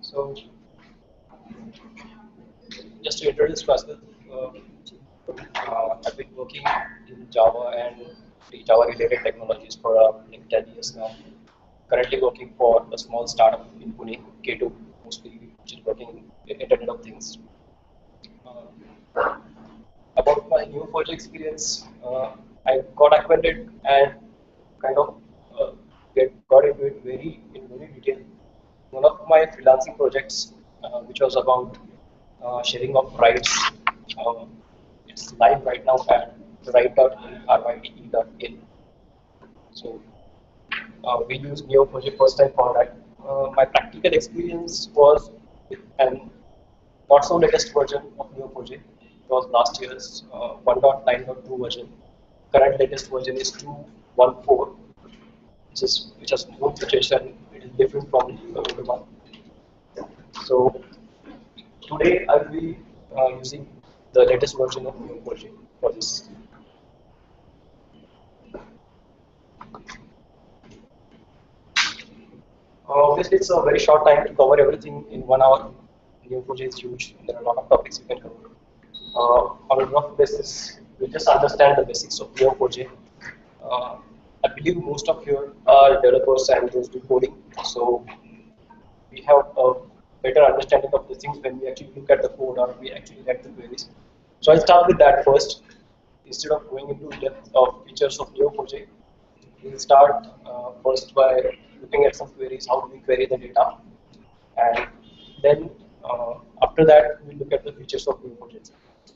So, just to introduce myself, I've been working in Java and Java-related technologies for like 10 years now. Currently working for a small startup in Pune, K2, mostly, which is working in Internet of Things. About my Neo4j experience, I got acquainted and kind of got into it in very detail. One of my freelancing projects, which was about sharing of rights, uh, it's live right now at write.ryte.in. So we used Neo4j first time for that. My practical experience was with an not so latest version of Neo4j. It was last year's 1.9.2 version. Current latest version is 2.1.4, which has smooth situation. It is different from the older one. So today I will be using the latest version of Neo4j for this. Obviously, it's a very short time to cover everything in 1 hour. Neo4j is huge, and there are a lot of topics you can cover. On a rough basis, we just understand the basics of Neo4j. Uh, I believe most of you are developers and those do coding, so we have a better understanding of the things when we actually look at the code or we actually write the queries. So I'll start with that first. Instead of going into depth of features of Neo4j, we'll start first by looking at some queries, how do we query the data, and then after that we look at the features of Neo4j.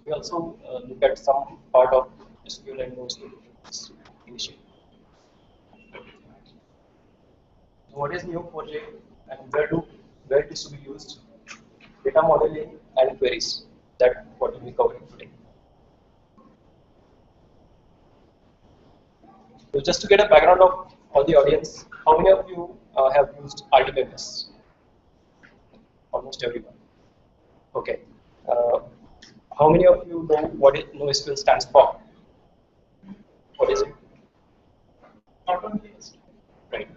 We also look at some part of SQL and NoSQL initially. So what is Neo4j and where it is to be used? Data modeling and queries. That's what we'll be covering today. So just to get a background of all the audience, how many of you have used RDBMS? Almost everyone. Okay. Uh, how many of you know what NoSQL stands for? What is it? Not only right.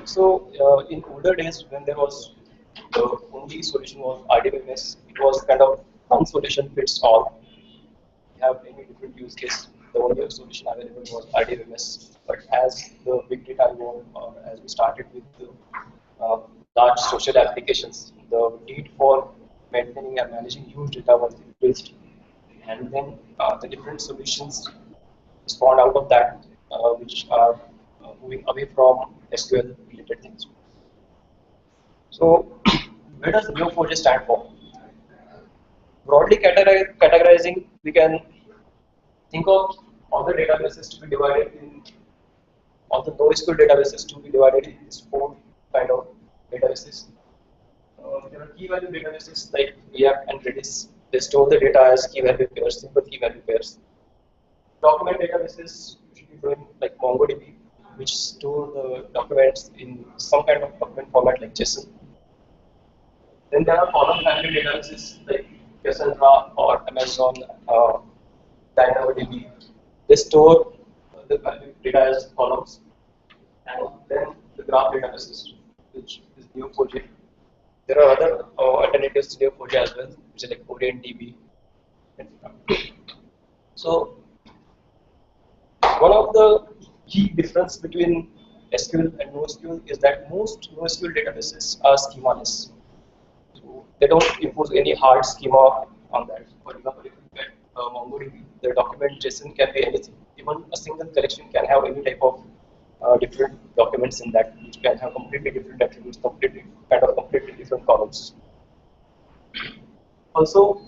So in older days, when there was the only solution was RDBMS, it was kind of one solution fits all. We have any different use case. The only solution available was RDBMS. But as the big data evolved, or as we started with the uh, large social applications, the need for maintaining and managing huge data was increased. And then the different solutions spawned out of that, which are moving away from SQL related things. So, where does Neo4j stand for? Broadly categorizing, we can think of all the databases to be divided in all the NoSQL databases to be divided in these four kind of databases. There are key value databases like React and Redis. They store the data as key value pairs, simple key value pairs. Document databases usually doing like MongoDB, which store the documents in some kind of document format like JSON. Then there are column family databases like Cassandra or Amazon DynamoDB. They store the data as columns. And then the graph databases, which is Neo4j. There are other alternatives to Neo4j as well, which is like OrientDB. So one of the key difference between SQL and NoSQL is that most NoSQL databases are schemaless. So they don't impose any hard schema on that. For example, if you get MongoDB, the document JSON can be anything. Even a single collection can have any type of different documents in that, which can have completely different attributes, completely different columns. Also,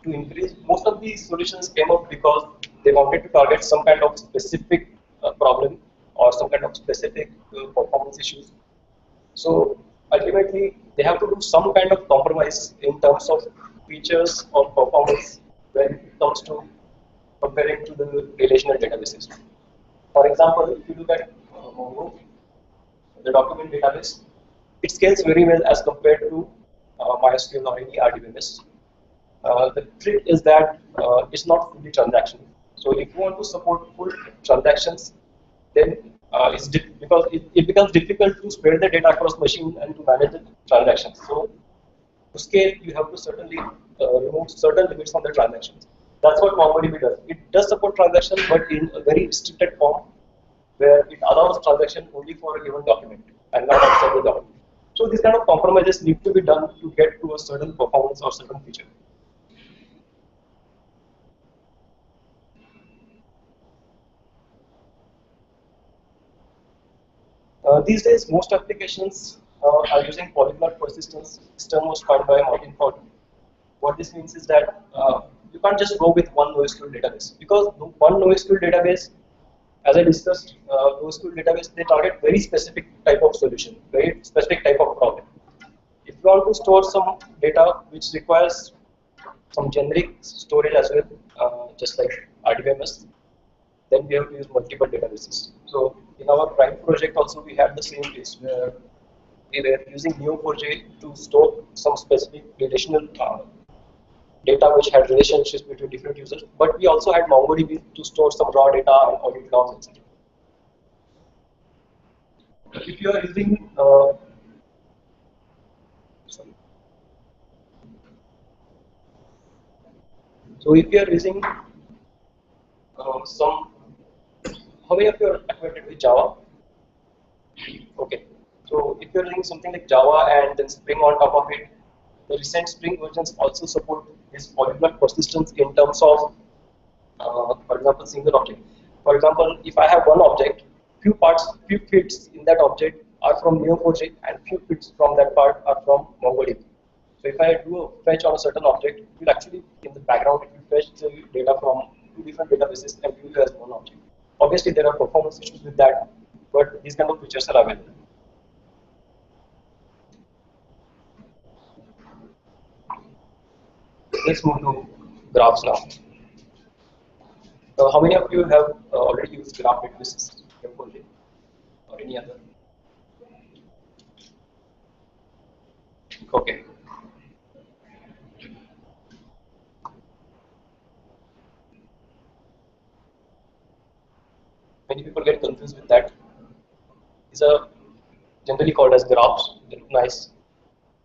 to increase, most of these solutions came up because they wanted to target some kind of specific problem or some kind of specific performance issues. So ultimately, they have to do some kind of compromise in terms of features or performance when it comes to comparing to the relational databases. For example, if you look at Mongo, the document database, it scales very well as compared to MySQL or any RDBMS. The trick is that it's not fully transactional. So if you want to support full transactions, then because it becomes difficult to spread the data across machine and to manage the transactions. So to scale, you have to certainly remove certain limits on the transactions. That's what MongoDB does. It does support transactions, but in a very restricted form, where it allows transaction only for a given document and not outside the document. So these kind of compromises need to be done to get to a certain performance or certain feature. These days, most applications are using polyglot persistence. This term was coined by Martin Ford. What this means is that you can't just go with one NoSQL database, because one NoSQL database, as I discussed, NoSQL database, they target very specific type of solution, very specific type of problem. If you want to store some data which requires some generic storage as well, just like RDBMS, then we have to use multiple databases. So in our Prime project also we had the same case where we were using Neo4j to store some specific relational data which had relationships between different users, but we also had MongoDB to store some raw data and audit logs, etc. If you are using sorry. So if you are using some, how many of you are acquainted with Java? Okay. So if you're using something like Java and then Spring on top of it, the recent Spring versions also support this polyglot persistence in terms of, for example, single object. For example, if I have one object, few parts, few fields in that object are from Neo4j and few fields from that part are from MongoDB. So if I do a fetch on a certain object, it will actually, in the background, it will fetch the data from two different databases and view it as one object. Obviously, there are performance issues with that, but these kind of features are available. Let's move to graphs now. How many of you have already used graph databases or any other? Okay. Many people get confused with that. These are generally called as graphs. They look nice,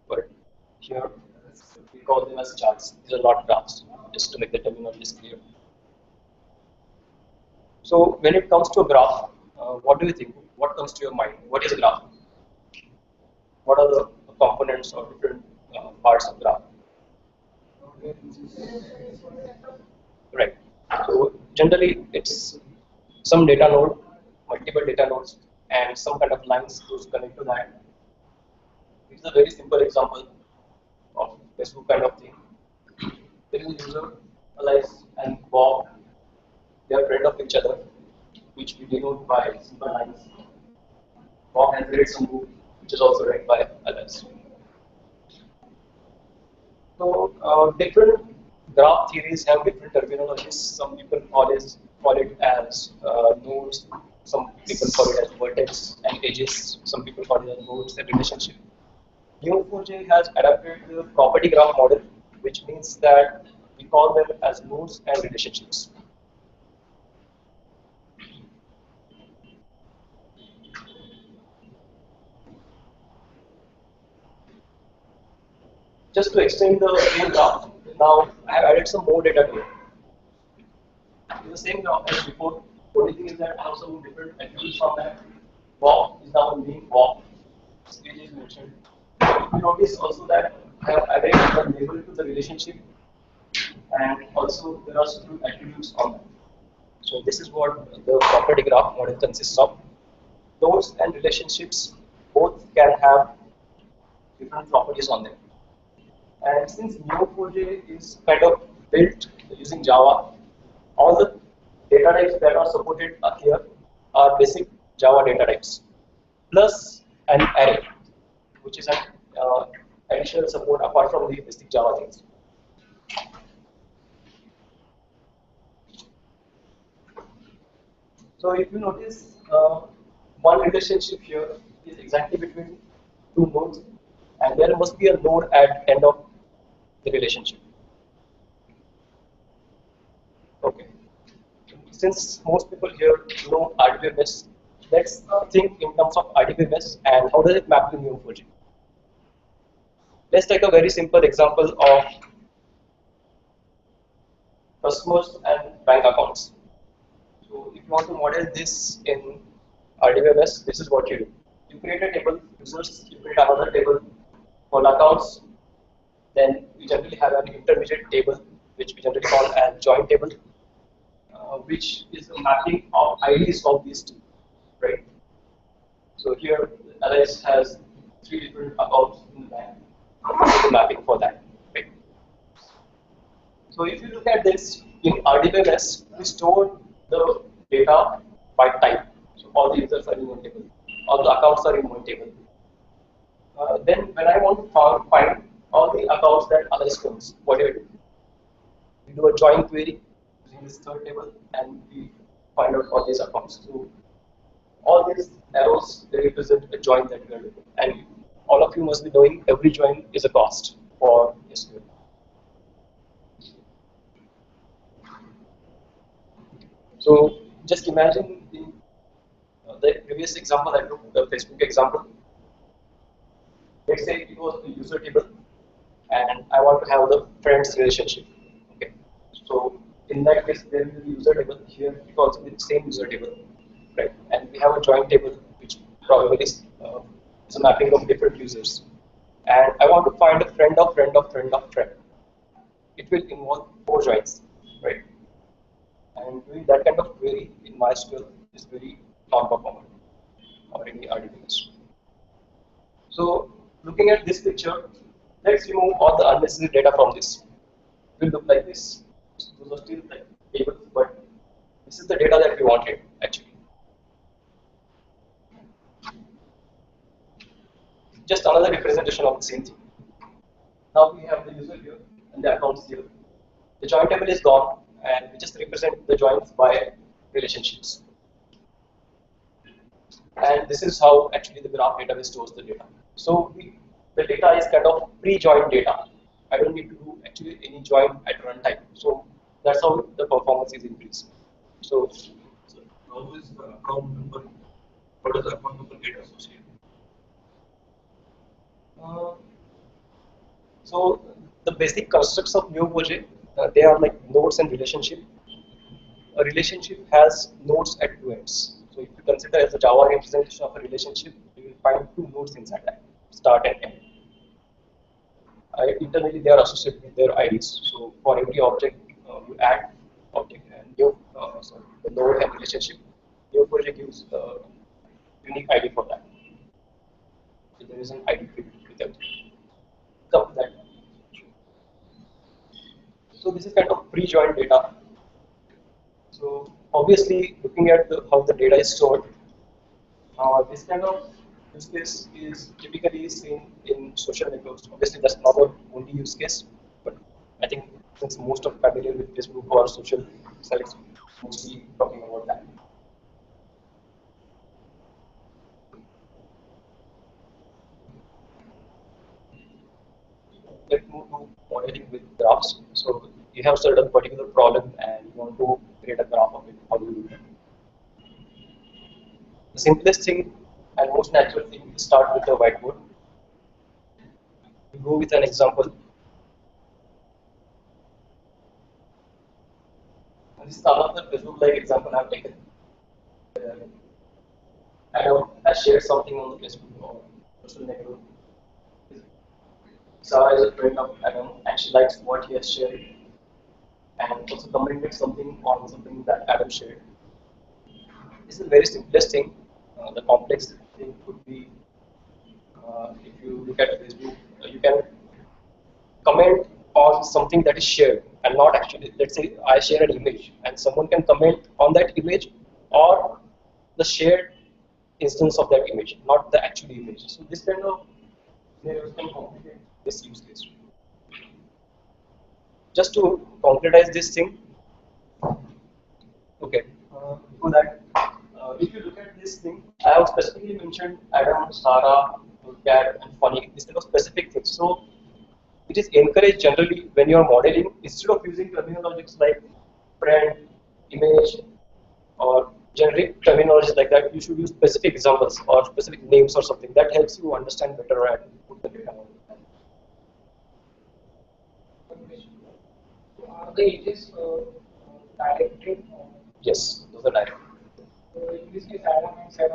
but here we call them as charts. These are not graphs, just to make the terminology clear. So when it comes to a graph, what do you think? What comes to your mind? What is a graph? What are the components or different parts of graph? Right. So generally, it's some data node, multiple data nodes, and some kind of lines to connect to that. This is a very simple example of Facebook kind of thing. There is a user, Alice and Bob. They are friend of each other, which we denote by simple lines. Bob has read some book, which is also read by Alice. So different graph theories have different terminologies. Some people call it as nodes. Some people call it as vertex and edges. Some people call it as nodes and relationship. Neo4j has adapted the property graph model, which means that we call them as nodes and relationships. Just to extend the same graph, now I have added some more data to it. It's the same graph as before. Only thing is that I have some different attributes from that. Bob is now named Bob. Age is mentioned. You notice also that I have added the label to the relationship, and also there are some attributes on that. So this is what the property graph model consists of. Nodes and relationships both can have different properties on them. And since Neo4j is kind of built using Java, all the data types that are supported here are basic Java data types, plus an array, which is an additional support apart from the basic Java things. So if you notice, one relationship here is exactly between two nodes, and there must be a node at end of the relationship. since most people here know RDBMS, let's think in terms of RDBMS and how does it map to Neo4j. Let's take a very simple example of customers and bank accounts. So if you want to model this in RDBMS, this is what you do. You create a table, users, you create another table for accounts, then we generally have an intermediate table, which we generally call as join table, which is a mapping of IDs of these two, right? So here, Alice has 3 different accounts in the bank, the mapping for that, right? So if you look at this in RDBMS, we store the data by type. So all the users are in one table, all the accounts are in one table. Then when I want to find all the accounts that Alice owns, what do I do? We do a join query using this third table and we find out all these accounts. So all these arrows, they represent a join that we are doing. And all of you must be knowing every join is a cost for SQL. So just imagine the previous example I took, the Facebook example. Let's say it was the user table and I want to have the friends relationship. Okay. So in that case, there will be user table. Here it also be the same user table, right? And we have a join table, which probably is a mapping of different users. And I want to find a friend of friend of friend of friend. It will involve 4 joins, right? And doing that kind of query in MySQL is very non-performant or any RDBMS. So looking at this picture, let's remove all the unnecessary data from this. It will look like this. So those are still like tables, but this is the data that we wanted actually. Just another representation of the same thing. Now we have the user here and the accounts here. The join table is gone and we just represent the joins by relationships. And this is how actually the graph database stores the data. So the data is kind of pre-joined data. I don't need to do actually any join at runtime. So that's how the performance is increased. So how is the account number? What does the account number get associated? So the basic constructs of Neo4j, they are like nodes and relationship. A relationship has nodes at 2 ends. So if you consider as a Java representation of a relationship, you will find 2 nodes inside that, start and end. Internally, they are associated with their IDs. So for every object, you add object and the node and relationship. Neo4j gives a unique ID for that. So there is an ID field with everything. Come to that. So this is kind of pre-joined data. So obviously, looking at how the data is stored, this kind of use case is typically seen in social networks. Obviously, that's not the only use case, but I think since most of familiar with Facebook or social sites, mostly talking about that. Let's move to modeling with graphs. So you have certain particular problem and you want to create a graph of it. How do you do that? The simplest thing and most natural thing is start with the whiteboard. We go with an example. And this is another Facebook-like example I have taken. I shared something on the Facebook or social network. Sarah is a friend of Adam and she likes what he has shared and also commented something on something that Adam shared. This is the very simplest thing. The complex thing could be if you look at Facebook, you can comment on something that is shared and not actually, let's say I share an image and someone can comment on that image or the shared instance of that image, not the actual image. So this kind of scenarios can complicate this use case. Just to concretize this thing, okay, before that, if you look at this thing, I have specifically mentioned Adam, Sarah, Cat, and Funny, these kind of specific things. So it is encouraged generally when you are modeling, instead of using terminologies like friend, image, or generic terminologies like that, you should use specific examples or specific names or something that helps you understand better and put the data on. Are the ages directed? Yes, those are direct. So in this case, I want to say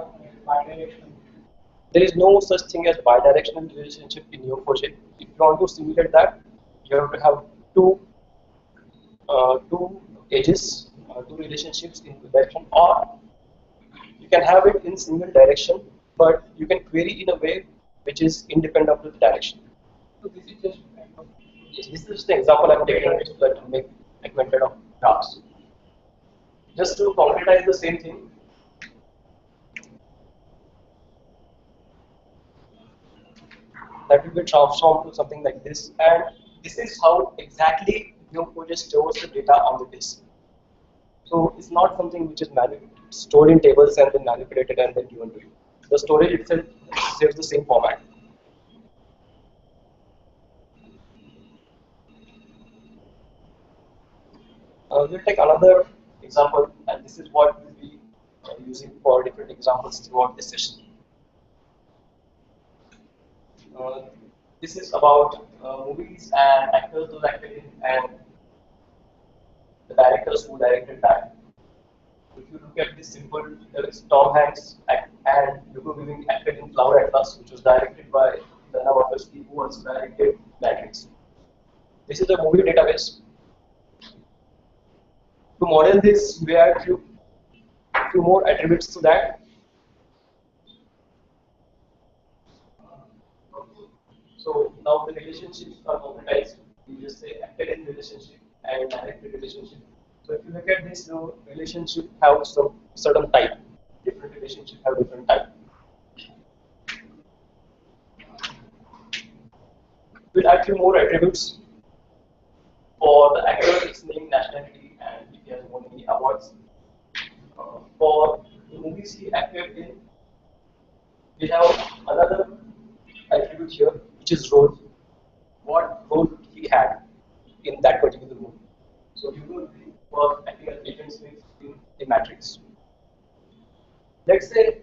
bidirectional. There is no such thing as bidirectional relationship in Neo4j. If you want to simulate that, you have to have two edges, two relationships in the direction, or you can have it in single direction, but you can query in a way which is independent of the direction. So this is just kind of Yes, this is the example I'm taking so that to make acquainted of graphs. Just to concretize the same thing, that will be transformed to something like this, and this is how exactly Neo4j stores the data on the disk. So it's not something which is stored in tables and then manipulated and then given to you. The storage itself saves the same format. We'll take another example, and this is what we'll be using for different examples throughout this session. Uh, this is about movies and actors who acted in and the directors who directed that. If you look at this simple, there is Tom Hanks and Hugo Weaving acted in Flower Atlas, which was directed by Dana who was directed Matrix. This is a movie database. To model this, we add few more attributes to that. So now the relationships are concretized. We just say acted in relationship and directed relationship. So if you look at this, the relationship have some certain type. Different relationships have different type. We'll add few more attributes. For the actor, its name, nationality, and if he has won any awards. For the movies he acted in, we have another attribute here, which is role. What role he had in that particular movie. So Hugo was acting as Agent Smith in the Matrix. Let's say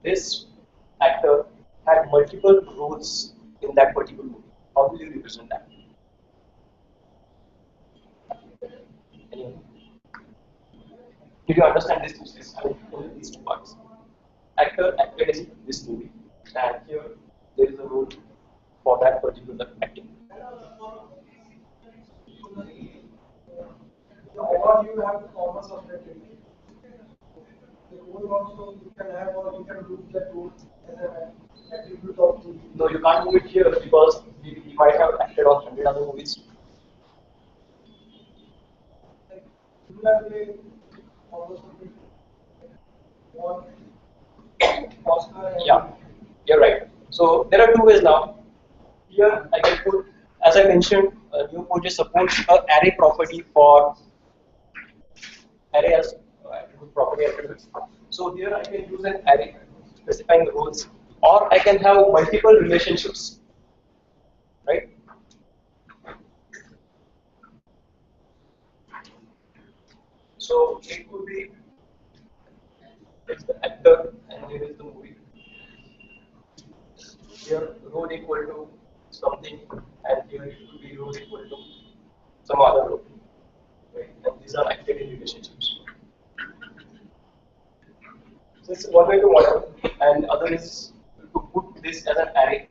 this actor had multiple roles in that particular movie. How will you represent that? Anyone? Did you understand this process? I mean, these two parts. Actor acted in this movie, and here there is a role for that particular acting. the award you have the commerce of that thing. The role also you can have or you can do that role as an attribute of the. No, you can't do it here because he might have acted on 100 other movies. Like, similarly, almost one Oscar and Yeah, you're right. So there are two ways now. Here I can put, as I mentioned, Neo4j supports a array property for array as attribute property attributes. So here I can use an array specifying the roles, or I can have multiple relationships, right? So it could be it's the actor and here is the movie. Here role equal to something, and here it could be role equal to some other role. Right? And these are acted in relationships. So it's one way to model, and other is to put this as an array,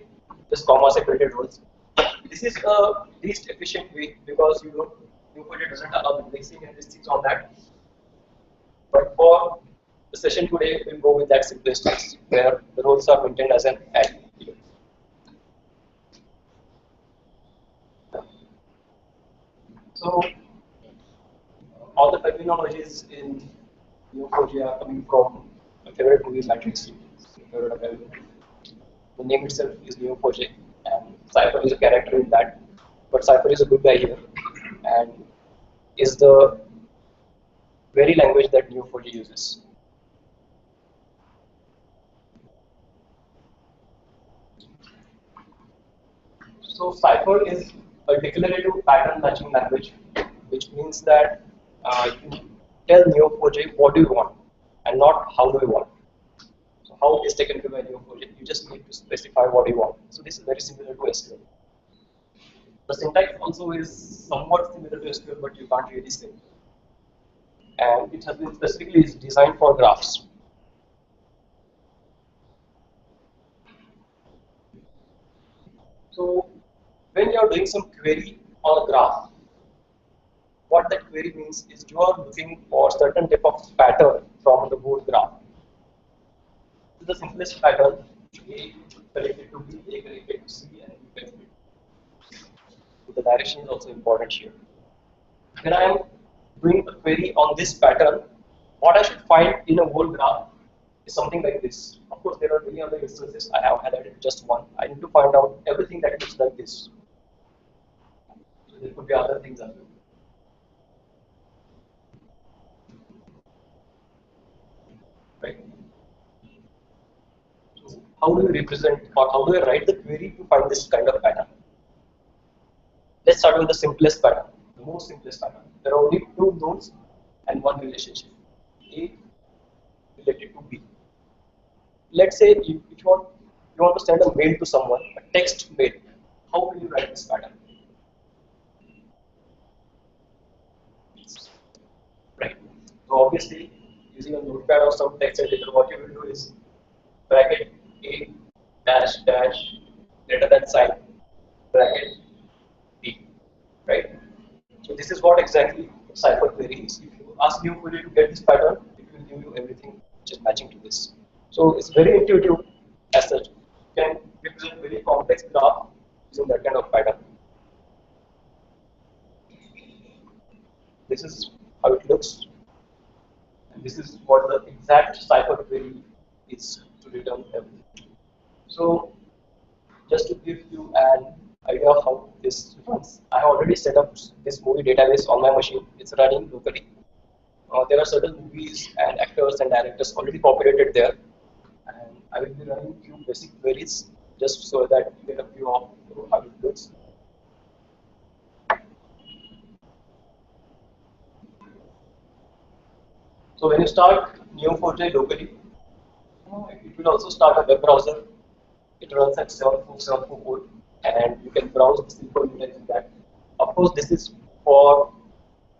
just comma separated rows. This is a least efficient way because Neo4j doesn't allow indexing and these things on that. But for the session today, we'll go with that simplest case where the roles are maintained as an array. So all the terminologies in Neo4j are coming from my favorite movie Matrix. The name itself is Neo4j, and Cypher is a character in that. But Cypher is a good guy here, and is the very language that Neo4j uses. So Cypher is a declarative pattern matching language, which means that you tell Neo4j what do you want and not how do you want. So how it is taken care by Neo4j, you just need to specify what you want. So this is very similar to SQL. The syntax also is somewhat similar to SQL, but you can't really say. And it has been specifically designed for graphs. So when you are doing some query on a graph, what that query means is you are looking for certain type of pattern from the whole graph. This is the simplest pattern: A connected to B, A connected to C, and B connected to C. So the direction is also important here. When I am doing a query on this pattern, what I should find in a whole graph is something like this. Of course, there are many other instances. I have highlighted just one. I need to find out everything that looks like this. So there could be other things as well. Right? So how do you represent or how do I write the query to find this kind of pattern? Let's start with the simplest pattern, the most simplest pattern. There are only two nodes and one relationship, A related to B. Let's say if you want to send a mail to someone, a text mail. How will you write this pattern? Right. So obviously, using a notepad or some text editor, what you will do is bracket A dash dash greater than sign bracket B. Right. So this is what exactly cipher query is. If you ask Neo4j to get this pattern, it will give you everything which is matching to this. So it's very intuitive as such. You can represent very complex graph using that kind of pattern. This is how it looks, and this is what the exact cipher query is to return everything. So just to give you an idea of how this runs, I have already set up this movie database on my machine. It's running locally. There are certain movies and actors and directors already populated there, and I will be running a few basic queries just so that you get a view of how it looks. So when you start Neo4j locally, it will also start a web browser. It runs at 747 port, and you can browse the simple utilizing that. Of course, this is for,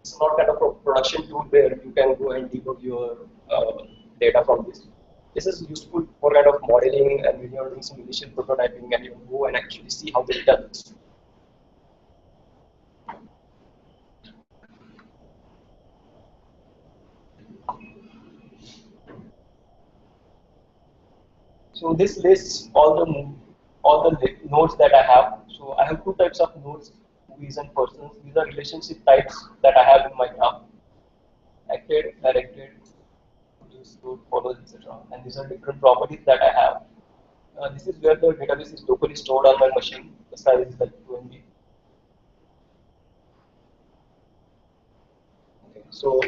it's not kind of a production tool where you can go and debug your data from this. This is useful for kind of modeling and when you're doing some initial prototyping and you go and actually see how the data looks. So this lists all the nodes that I have. So I have two types of nodes, movies and persons. These are relationship types that I have in my graph: acted, directed, produced, stored, follows, etc. And these are different properties that I have. This is where the database is locally stored on my machine. The size is like 2 MB. Okay, so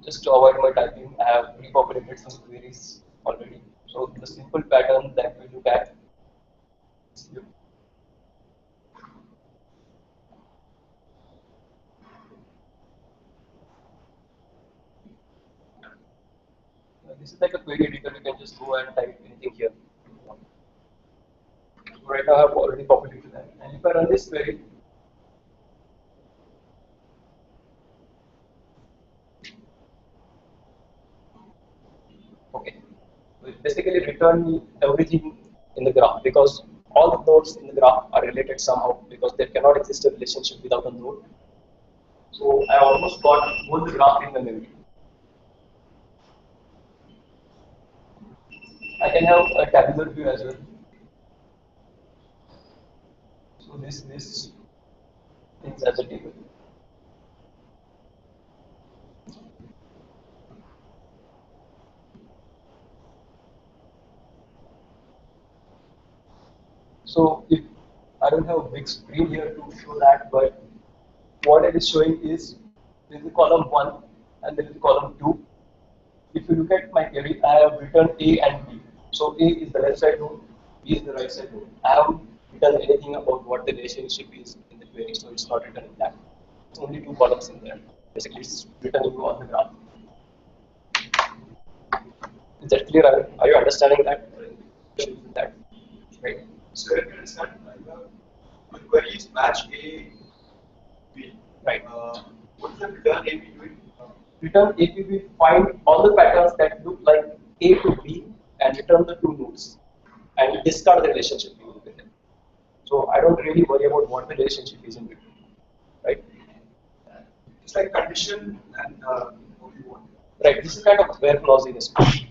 just to avoid my typing, I have pre-populated some queries already. So the simple pattern that we look at is here. This is like a query editor. You can just go and type anything here. So right now I have already populated that. And if I run this query, okay, so it basically return me everything in the graph because all the nodes in the graph are related somehow because there cannot exist a relationship without a node. So I almost got both the graph in the memory. I can have a tabular view as well. So this things as a table. So if I don't have a big screen here to show that, but what it is showing is there is a column 1 and there is a column 2. If you look at my query, I have written A and B. So A is the left side node, B is the right side node. I haven't written anything about what the relationship is in the query, so it's not written in that. only two columns in there. Basically, it's written you on the graph. Is that clear? Are you understanding that? That, right? So I can understand the queries match A, B. Right. What's the return A, B doing? Return A, B, we find all the patterns that look like A to B and return the two nodes and discard the relationship with them. So I don't really worry about what the relationship is in between, right? It's like condition and what you want. Right. This is kind of where clause in SQL.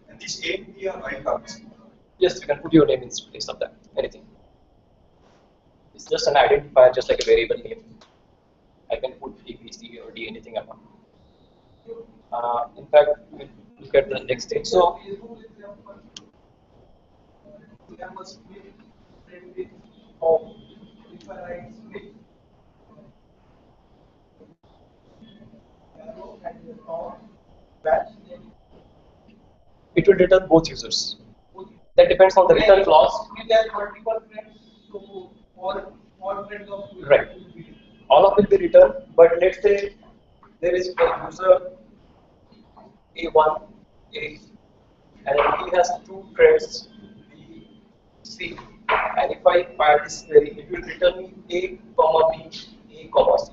And these A and B are wildcards. Yes, you can put your name in place of that. Anything. It's just an identifier, just like a variable name. I can put A, B, C, or D, anything I want. In fact, we'll look at the next stage. So, it will return both users. That depends on the return clause. Right. All of it will be returned, but let's say there is a user A1, A, and he has two friends B, C. And if I fire this query, it will return me A, comma B, A, comma C.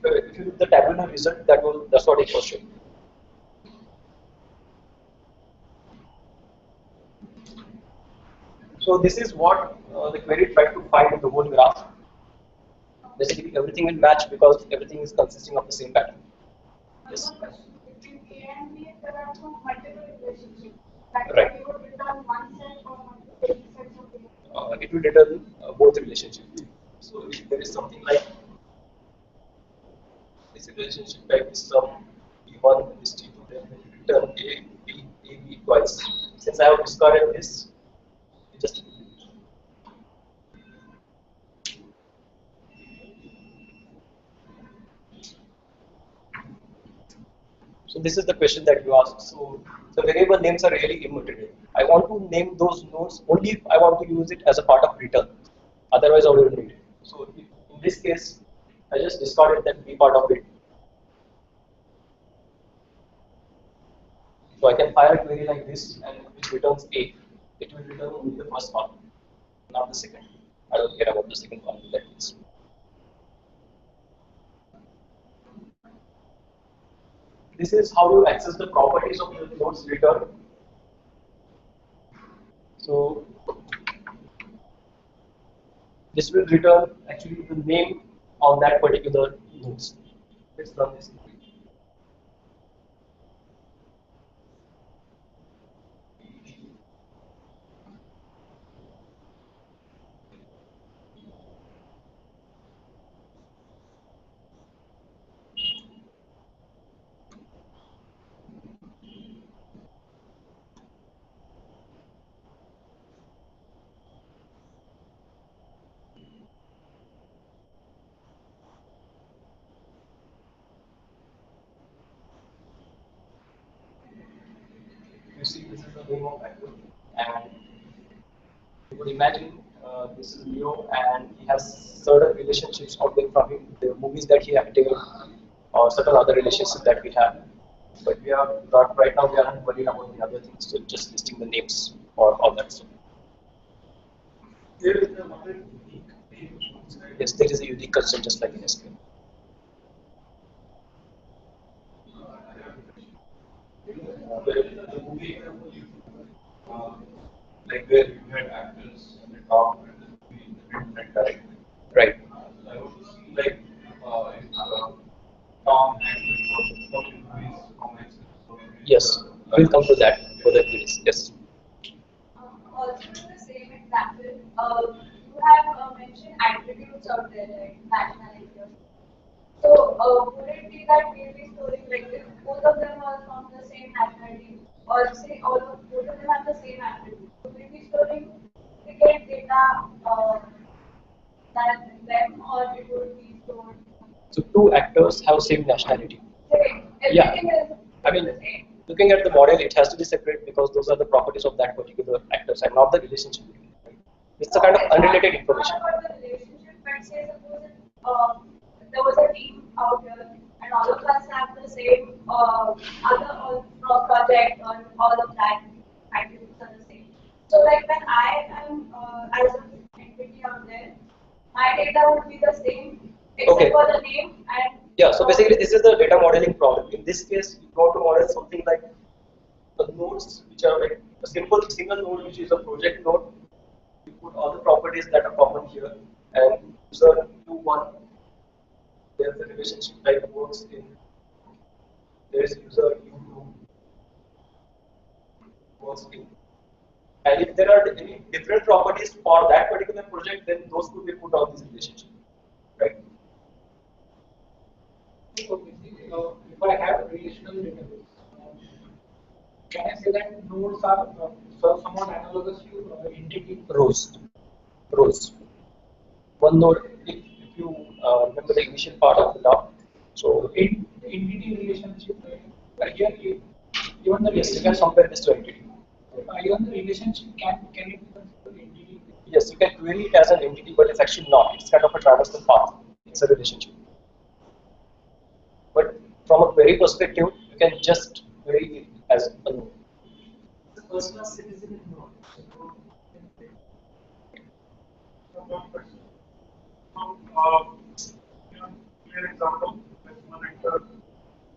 If you look at the tabular result, that's what it was showing. So this is what the query tried to find in the whole graph. Basically, everything will match because everything is consisting of the same pattern. Yes. Between A and B, there are some multiple relationships. Right. You would return one set or multiple sets of It will return both relationships. So if there is something like this relationship type is some E1 is T2, then we return A, B, A, B twice. Since I have discarded this, we just so this is the question that you asked. So the variable names are really immaterial. I want to name those nodes only if I want to use it as a part of return. Otherwise, I wouldn't need it. So in this case, I just discarded that B part of it. So I can fire a query like this, and it returns A. It will return only the first one, not the second. I don't care about the second one in that case. This is how you access the properties of the node's return. So this will return actually the name on that particular nodes. Let's run this. You see, this is the name of actor, and you could imagine this is Neo, and he has certain relationships out there from him, the movies that he acted, or certain other relationships that we have. But we are not right now. We are not worried about the other things. So just listing the names or all that stuff. There is another unique name. Yes, there is a unique concept just like in SQL. The movie, like where you had actors and they talk and the movie written and directed. Right. I want to see like if Tom Hanks what movies Tom Hanks Yes, we'll come to that for the queries. Yes. Also, in the same example, you have mentioned attributes out there, like nationality. So, would it be that we'll be storing like if both of them are from the same nationality, or say both of them have the same attribute? Would we be storing duplicate data than them, or it would be stored? So two actors have same nationality. Same. Yeah. Everything is I mean, the same. looking at the model, it has to be separate because those are the properties of that particular actors and not the relationship between them. Right? It's a kind of unrelated information. Not about the relationship, but say suppose there was a team out here and all of us have the same other project or all of that activities are the same. So like when I am as an entity out there, my data would be the same except Okay. for the name and Yeah, so basically this is the data modeling problem. In this case, you want to model something like the nodes which are like a simple single node which is a project node. You put all the properties that are common here and user u1, there's a relationship type works in, there is user u2 works in. And if there are any different properties for that particular project, then those could be put on this relationship. Right? So basically, if I have a relational database, can I say that nodes are somewhat analogous to entity? Rows. One node, if you remember the initial part of the talk, so In entity relationship, here, even the yes, you can compare this to entity. even the relationship can it be considered entity? Yes, you can query it as an entity, but it's actually not. It's kind of a traversal path. It's a relationship. But from a query perspective, you can just query it as a node. The first class citizen is not. One question. So, clear example, when one actor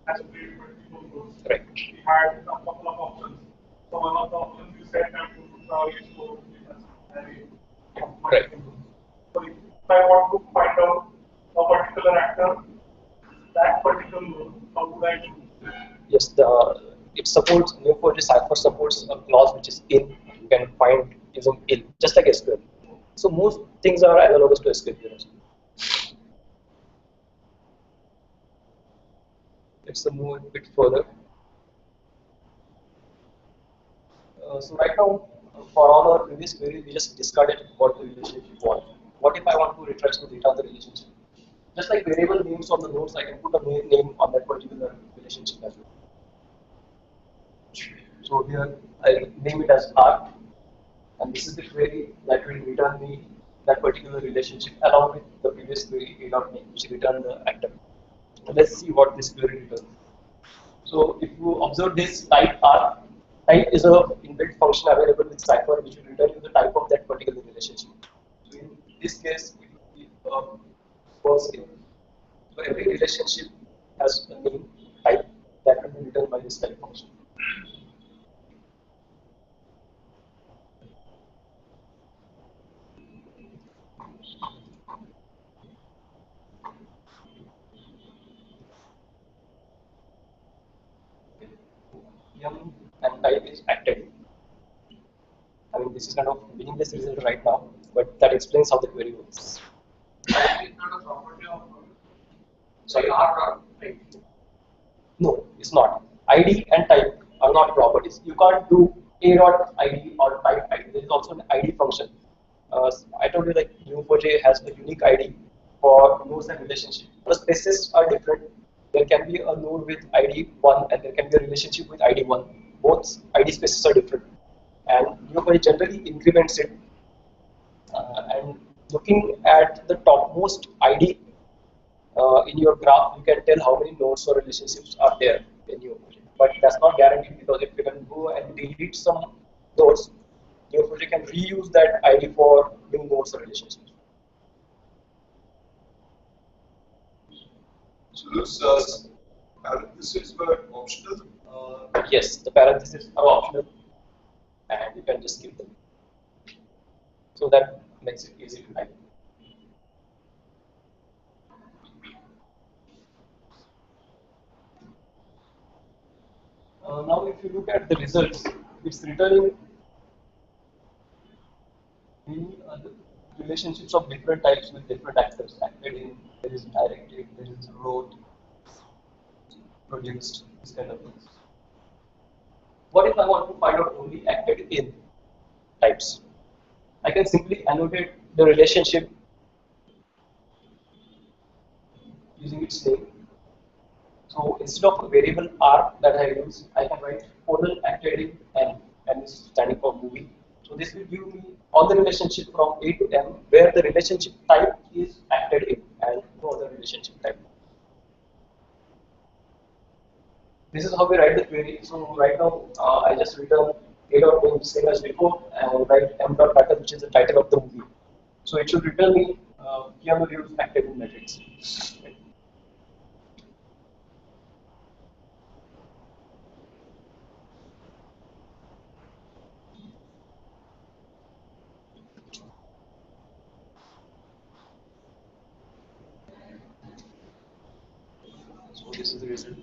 has created multiple roles. Right. We had a couple of options. So one of the options you said that you would explore as array of Right. multiple roles. So if I want to find out a particular actor, that particular role, how would I do? Yes, it supports Neo4j Cipher supports a clause which is in. You can find using in, just like SQL. So most things are analogous to SQL here. Let's move a bit further. So right now, for all our previous queries, we just discarded what the relationship want. What if I want to retrieve some data on the relationship? Just like variable names on the nodes, I can put a name on that particular relationship as well. So here, I name it as R, and this is the query that will return me that particular relationship along with the previous query a.name, which return the actor. Let's see what this query returns. So if you observe this type R, type is a inbuilt function available with Cipher which will return you the type of that particular relationship. So in this case, it will be false name. So every relationship has a name type that will be returned by this type function. Yum and type is acted. I mean, this is kind of meaningless result right now, but that explains how the query works. It's not a property of Sorry? R, right? No, it's not. ID and type are not properties. You can't do a.id or type ID. There is also an ID function. I told you like Neo4j has a unique ID for nodes and relationship. The spaces are different. There can be a node with ID 1 and there can be a relationship with ID 1. Both ID spaces are different. And Neo4j generally increments it. And looking at the topmost ID in your graph, you can tell how many nodes or relationships are there in your project. But that's not guaranteed because if you can go and delete some nodes, your project can reuse that ID for new nodes or relationships. So those parentheses were optional. Yes, the parentheses are optional, and you can just skip them. So that makes it easy to type. Now, if you look at the results, it's returning many other relationships of different types with different actors. Acted in, there is directed, there is wrote, produced, this kind of things. What if I want to find out only acted in types? I can simply annotate the relationship using its name. So instead of a variable R that I use, I can write total acted in N, N is standing for movie. So this will give me all the relationship from A to M, where the relationship type is acted in and no other relationship type. This is how we write the query. So right now, I just return a.name same as before, and write m.title, which is the title of the movie. So it should return me Keanu Reeves acted in Matrix. So this is the result.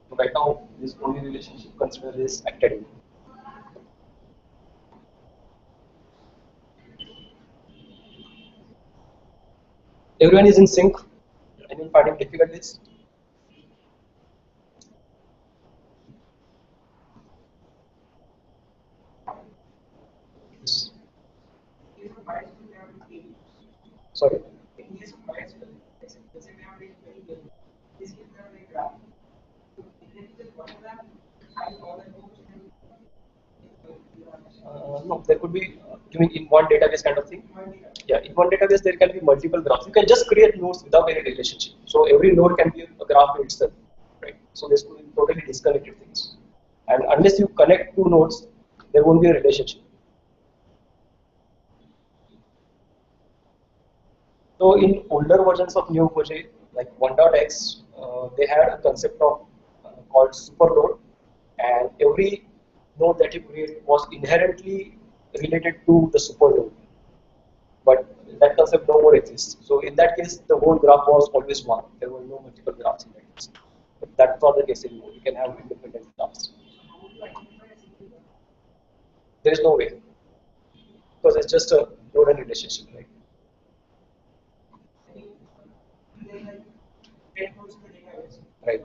So right now, this only relationship considered is acted in. Everyone is in sync. Anyone finding difficulties? Sorry. No, there could be, you mean in one database kind of thing? Yeah, in one database there can be multiple graphs. You can just create nodes without any relationship. So every node can be a graph in itself, right? So this could be totally disconnected things. And unless you connect two nodes, there won't be a relationship. So in older versions of Neo4j, like 1.x, they had a concept of called super node, and every node that you create was inherently related to the super node. But that concept no more exists. So in that case, the whole graph was always one. There were no multiple graphs in that case. But that's not the case anymore. You can have independent graphs. There is no way, because it's just a node and relationship, right? Right.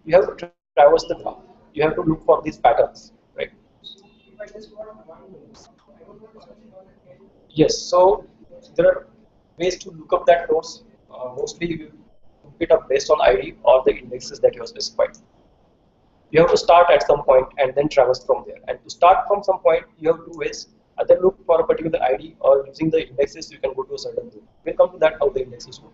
You have to traverse the graph. You have to look for these patterns, right? Yes. So there are ways to look up that nodes. Mostly you look it up based on ID or the indexes that you have specified. You have to start at some point and then traverse from there. And to start from some point, you have two ways. Either look for a particular ID, or using the indexes, you can go to a certain node. We'll come to that how the indexes work.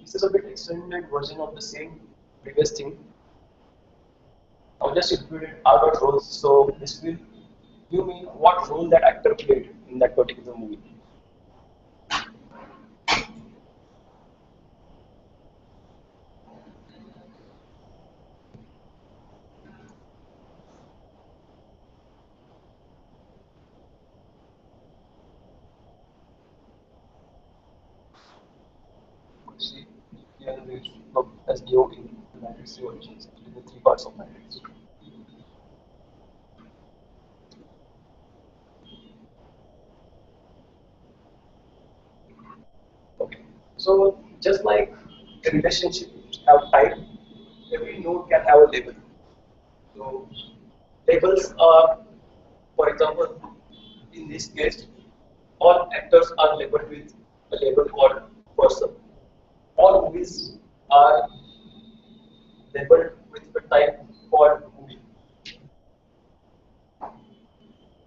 This is a bit extended version of the same previous thing. I'll just include it R roles. So this will give me what role that actor played in that particular movie. See, here we look as Neo in the matrix origins, the three parts of matrix. Okay. So just like the relationships have type, every node can have a label. So labels are, for example, in this case, all actors are labeled with a label called person. All movies are labeled with a type called movie.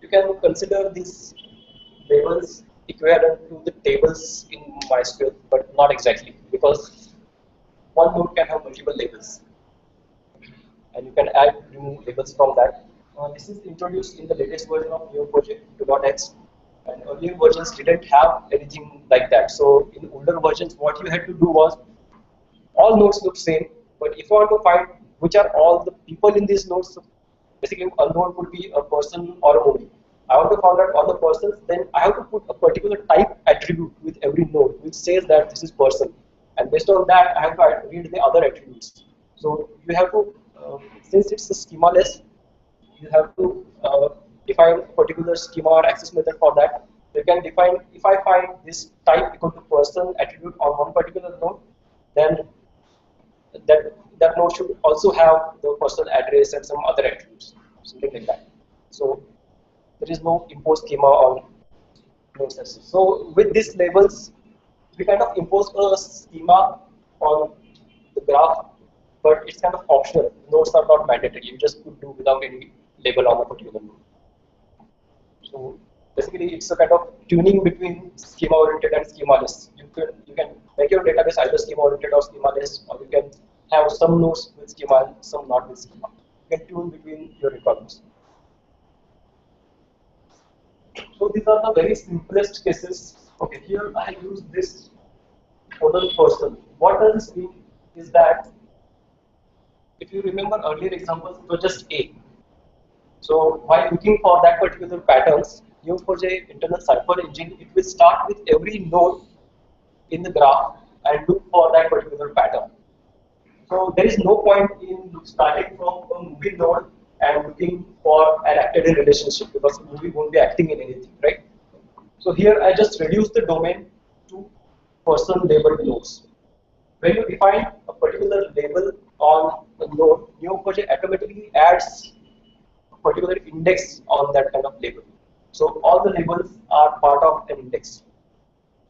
You can consider these labels equivalent to the tables in MySQL, but not exactly, because one node can have multiple labels, and you can add remove labels from that. This is introduced in the latest version of Neo4j 2.x, and earlier versions didn't have anything like that. So in older versions, what you had to do was all nodes look same, but if you want to find which are all the people in these nodes, basically a node could be a person or a movie. I want to find out all the persons, then I have to put a particular type attribute with every node, which says that this is person. And based on that, I have to read the other attributes. So you have to, since it's a schema-less, you have to define a particular schema or access method for that. You can define, if I find this type equal to person attribute on one particular node, then that node should also have the person address and some other attributes, something like that. So there is no impose schema on nodes as such. So with these labels, we kind of impose a schema on the graph, but it's kind of optional. Nodes are not mandatory. You just could do without any label on a particular node. So basically, it's a kind of tuning between schema-oriented and schema-less. You can make your database either schema-oriented or schema-less, or you can have some nodes with schema and some not with schema. You can tune between your requirements. So these are the very simplest cases. Okay, here I use this model person. What does this mean is that if you remember earlier examples, it was just A. So while looking for that particular patterns, Neo4j internal cipher engine, it will start with every node in the graph and look for that particular pattern. So there is no point in starting from a moving node and looking for an acted in relationship, because movie won't be acting in anything, right? So here I just reduce the domain to person labeled nodes. When you define a particular label on a node, Neo4j automatically adds a particular index on that kind of label. So all the labels are part of an index.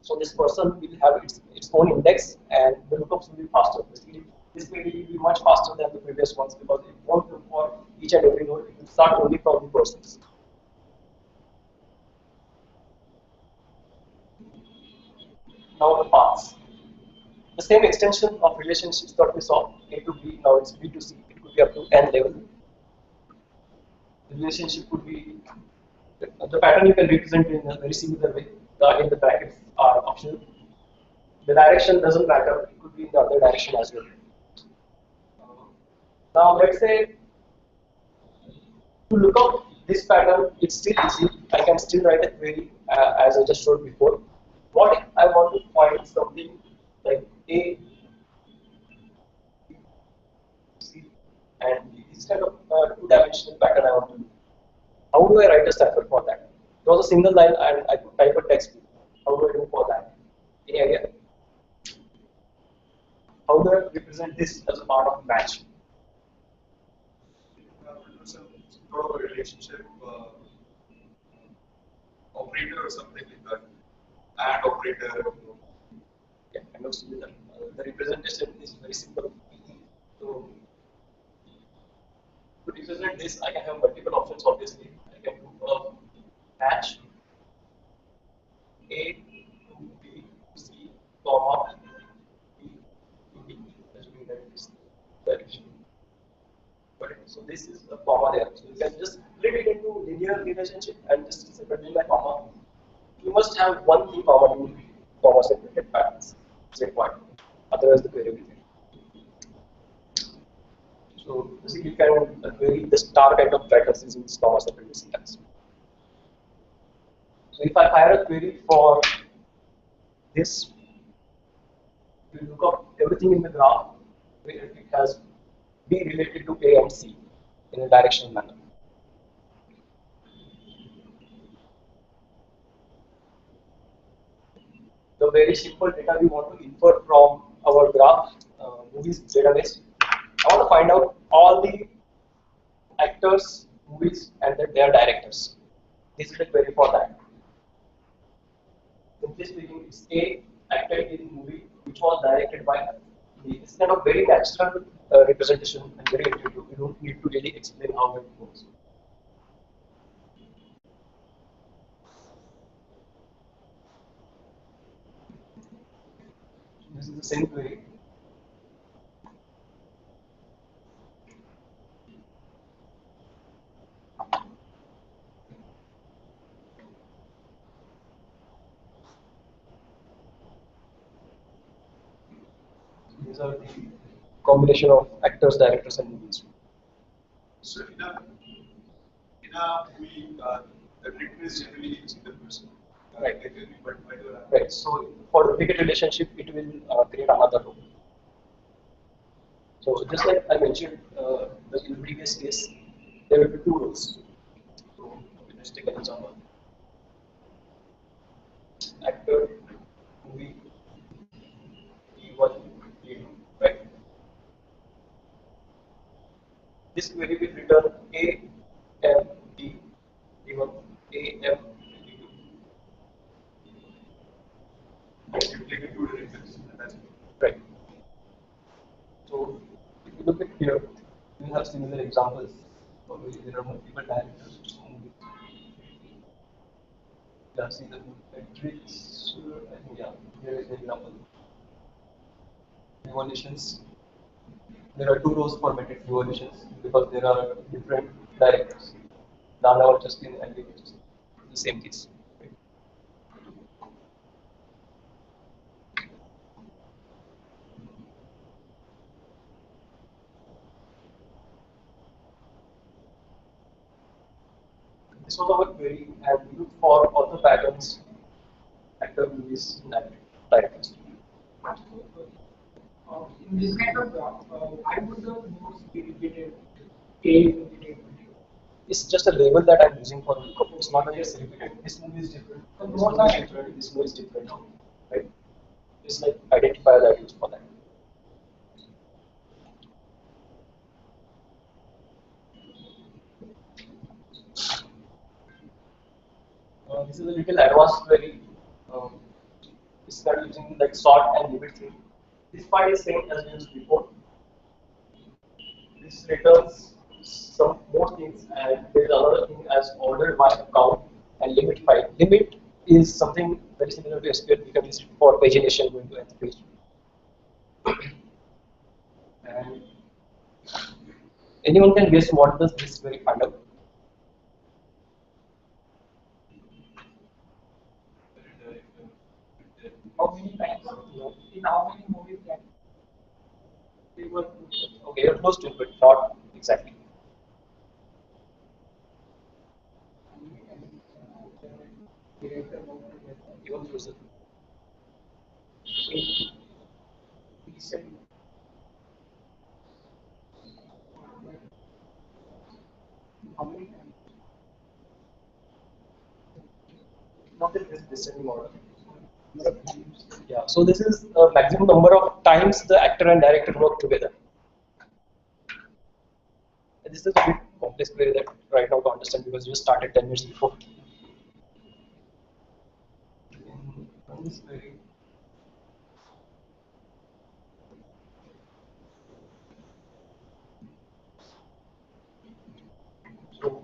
So this person will have its own index, and the lookups will be faster. Basically, this query will be much faster than the previous ones, because it won't look for each and every node. It will start only from the persons. Now the paths. The same extension of relationships that we saw, A to B, now it's B to C. It could be up to n level. The relationship could be, the pattern you can represent in a very similar way. Again, the brackets are optional. The direction doesn't matter. It could be in the other direction as well. Now let's say to look up this pattern, it's still easy. I can still write a query as I just showed before. What if I want to find something like A, C, and B? This kind of two-dimensional pattern I want to do. How do I write a cipher for that? It was a single line and I could type a text. How do I do for that? Any idea? How do I represent this as a part of match? Some sort of a relationship operator or something like that. And operator. Yeah, kind of similar. The representation is very simple. So to represent this, I can have multiple options. Obviously, I can do a match A to B to C, comma B to D, assuming that is the direction. Okay, so this is a comma there. So you can just split it into linear relationship and just separately by comma. You must have one key comma in comma separated patterns. It's required. Otherwise, the query will fail. So basically, you can query the star kind of patterns using this comma separated syntax. So if I fire a query for this, you look up everything in the graph where it has B related to A and C in a directional manner. The very simple data we want to infer from our graph movies database. I want to find out all the actors, movies, and their directors. This is the query for that. Simply speaking, it's A acted in movie which was directed by B. This is kind of very natural representation and very intuitive. We don't need to really explain how it works. This is the same query. These are the combination of actors, directors, and movies. So in a movie, the written is generally using the person. Right. Like every particular. Right. So for the duplicate relationship, it will create another row. So just like I mentioned in the previous case, there will be two rows. So let's take an example. actor, movie, E1, E2, right? This query will return A, M, D, D1, A, M, D2. You take it to the reference, and that's it. Right. So if you look at here, you have similar examples. There are multiple directors. Yeah, see the metrics. I think yeah, here is the example. Evolutions. There are two rows for metric evolutions because there are different directors. Dalal, Justin, and Aggregation. The same case. Right? This was our query, and we look for all the patterns, actor movies, and directors. In this kind of graph, why would the nodes be repeated? A will be repeated. It's just a label that I'm using for lookup. It's not just repeated. This movie is different. So This nodes movie are is different. This movie is different. Right? It's like identifier that I use for that. This is a little advanced query. We start using like sort and limit thing. This part is same as we used before. This returns some more things, and there is another thing as ordered by account and limit file. Limit is something very similar to SQL. We can use it for pagination going to nth page. And anyone can guess what does this query find out? How many times? No. In how many movies can We were okay. You're close to it, but not exactly. You won't use it. how many times? Not in this descending order. Yeah. So this is the maximum number of times the actor and director work together. And this is a bit complex query that right now to understand because you just started 10 minutes before. In this query, so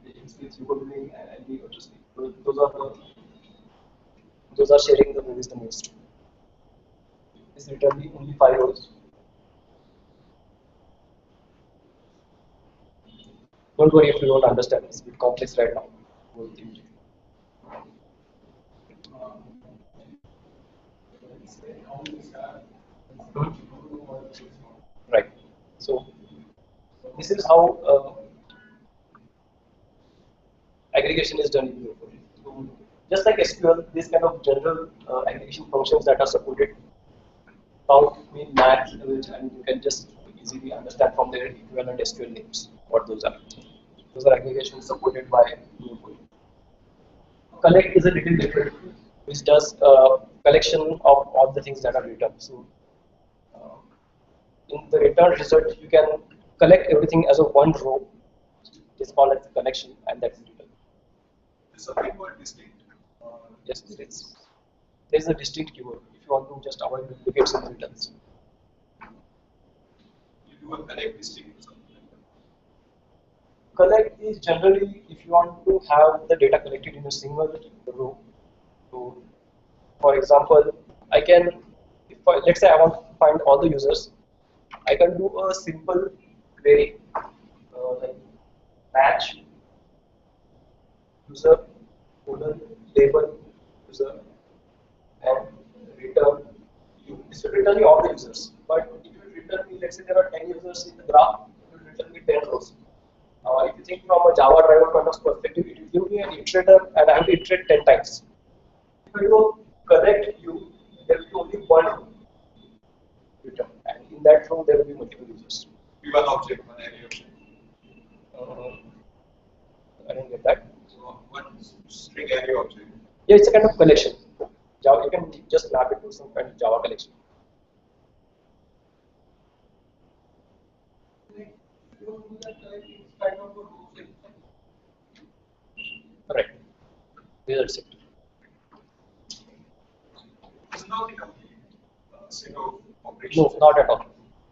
the instance you could bring and ID or just those are sharing the movies the most. This literally only 5 rows. Don't worry if you don't understand. It's a bit complex right now. Right. So this is how aggregation is done in Neo4j. So just like SQL, this kind of general aggregation functions that are supported, count, mean, match, average, and you can just easily understand from their equivalent SQL names what those are. Those are aggregations supported by Neo4j. Collect is a little different, which does collection of all the things that are returned. So in the return result, you can collect everything as a one row. It's called as collection, and that's return. There's something called distinct. Yes, it is. There is a distinct keyword if you want to just avoid duplicates in the returns. You do a collect distinct or something like that. Collect is generally if you want to have the data collected in a single row. So, for example, I can, let's say I want to find all the users, I can do a simple query like match user colon label user and return you. This will return you all the users, but it will return me, let's say there are 10 users in the graph, it will return me 10 rows. If you think from a Java driver point of perspective, it will give me an iterator and I have to iterate 10 times. If I go correct you, there will be only one return, and in that row there will be multiple users. One object, one array object. I didn't get that. So one string array object. Yeah, it's a kind of collection. can just map it to some kind of Java collection. Like, you don't do that, like, it's kind of a rule set. Right. That's it. It's not the complete set of No, operations. not at all.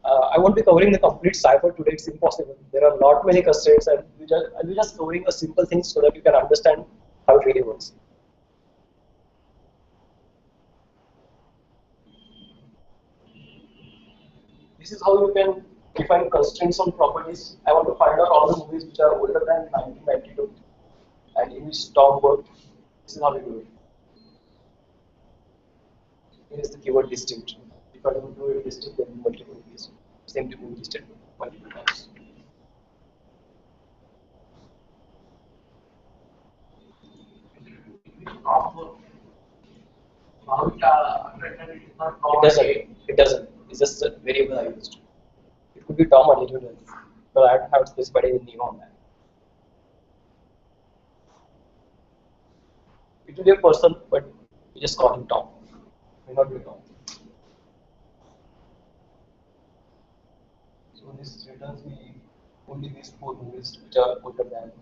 I won't be covering the complete cipher today. It's impossible. There are not many constraints, and I'll be just covering a simple thing so that you can understand how it really works. This is how you can define constraints on properties. I want to find out all the movies which are older than 1992 and in which Tom worked. This is how we do it. Here is the keyword distinct. If I don't do it distinct, then multiple movies. Same to be listed multiple times. It doesn't. It doesn't. It's just a variable I used. It could be Tom or anyone else. But I have specified a name on that. It will be a person, but we just call him Tom. May not be Tom. So this returns me only these 4 movies which are older than.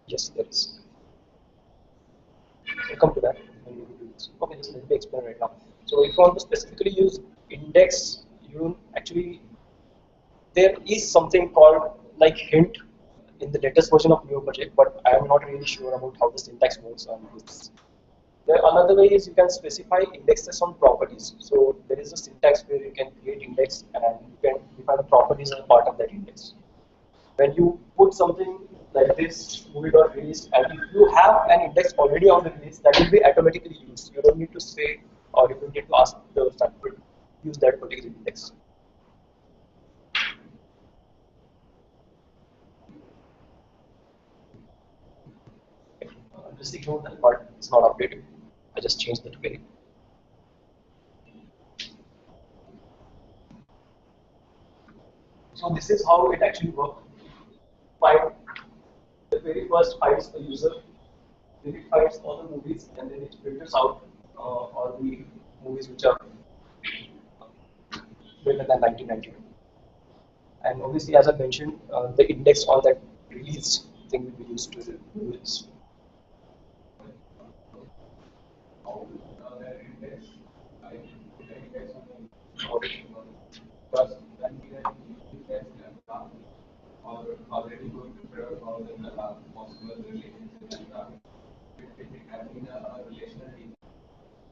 Yes, there is. We'll come to that when we do this. Okay, just let me explain right now. So if you want to specifically use index, you actually there is something called like hint in the latest version of Neo4j, but I am not really sure about how the syntax works on this. Another way is you can specify indexes on properties. So there is a syntax where you can create index and you can define the properties as a part of that index. When you put something like this movie.release, and if you have an index already on the release, that will be automatically used. You don't need to say or you don't need to ask the sample to use that particular index. Just ignore that part, it's not updated. I just changed that query. So this is how it actually works. Find the very first finds the user, then it finds all the movies, and then it filters out all the movies which are greater than 1992. And obviously, as I mentioned, the index on that release thing will be used to do this. Already going to figure out all the possible relationships and having a relational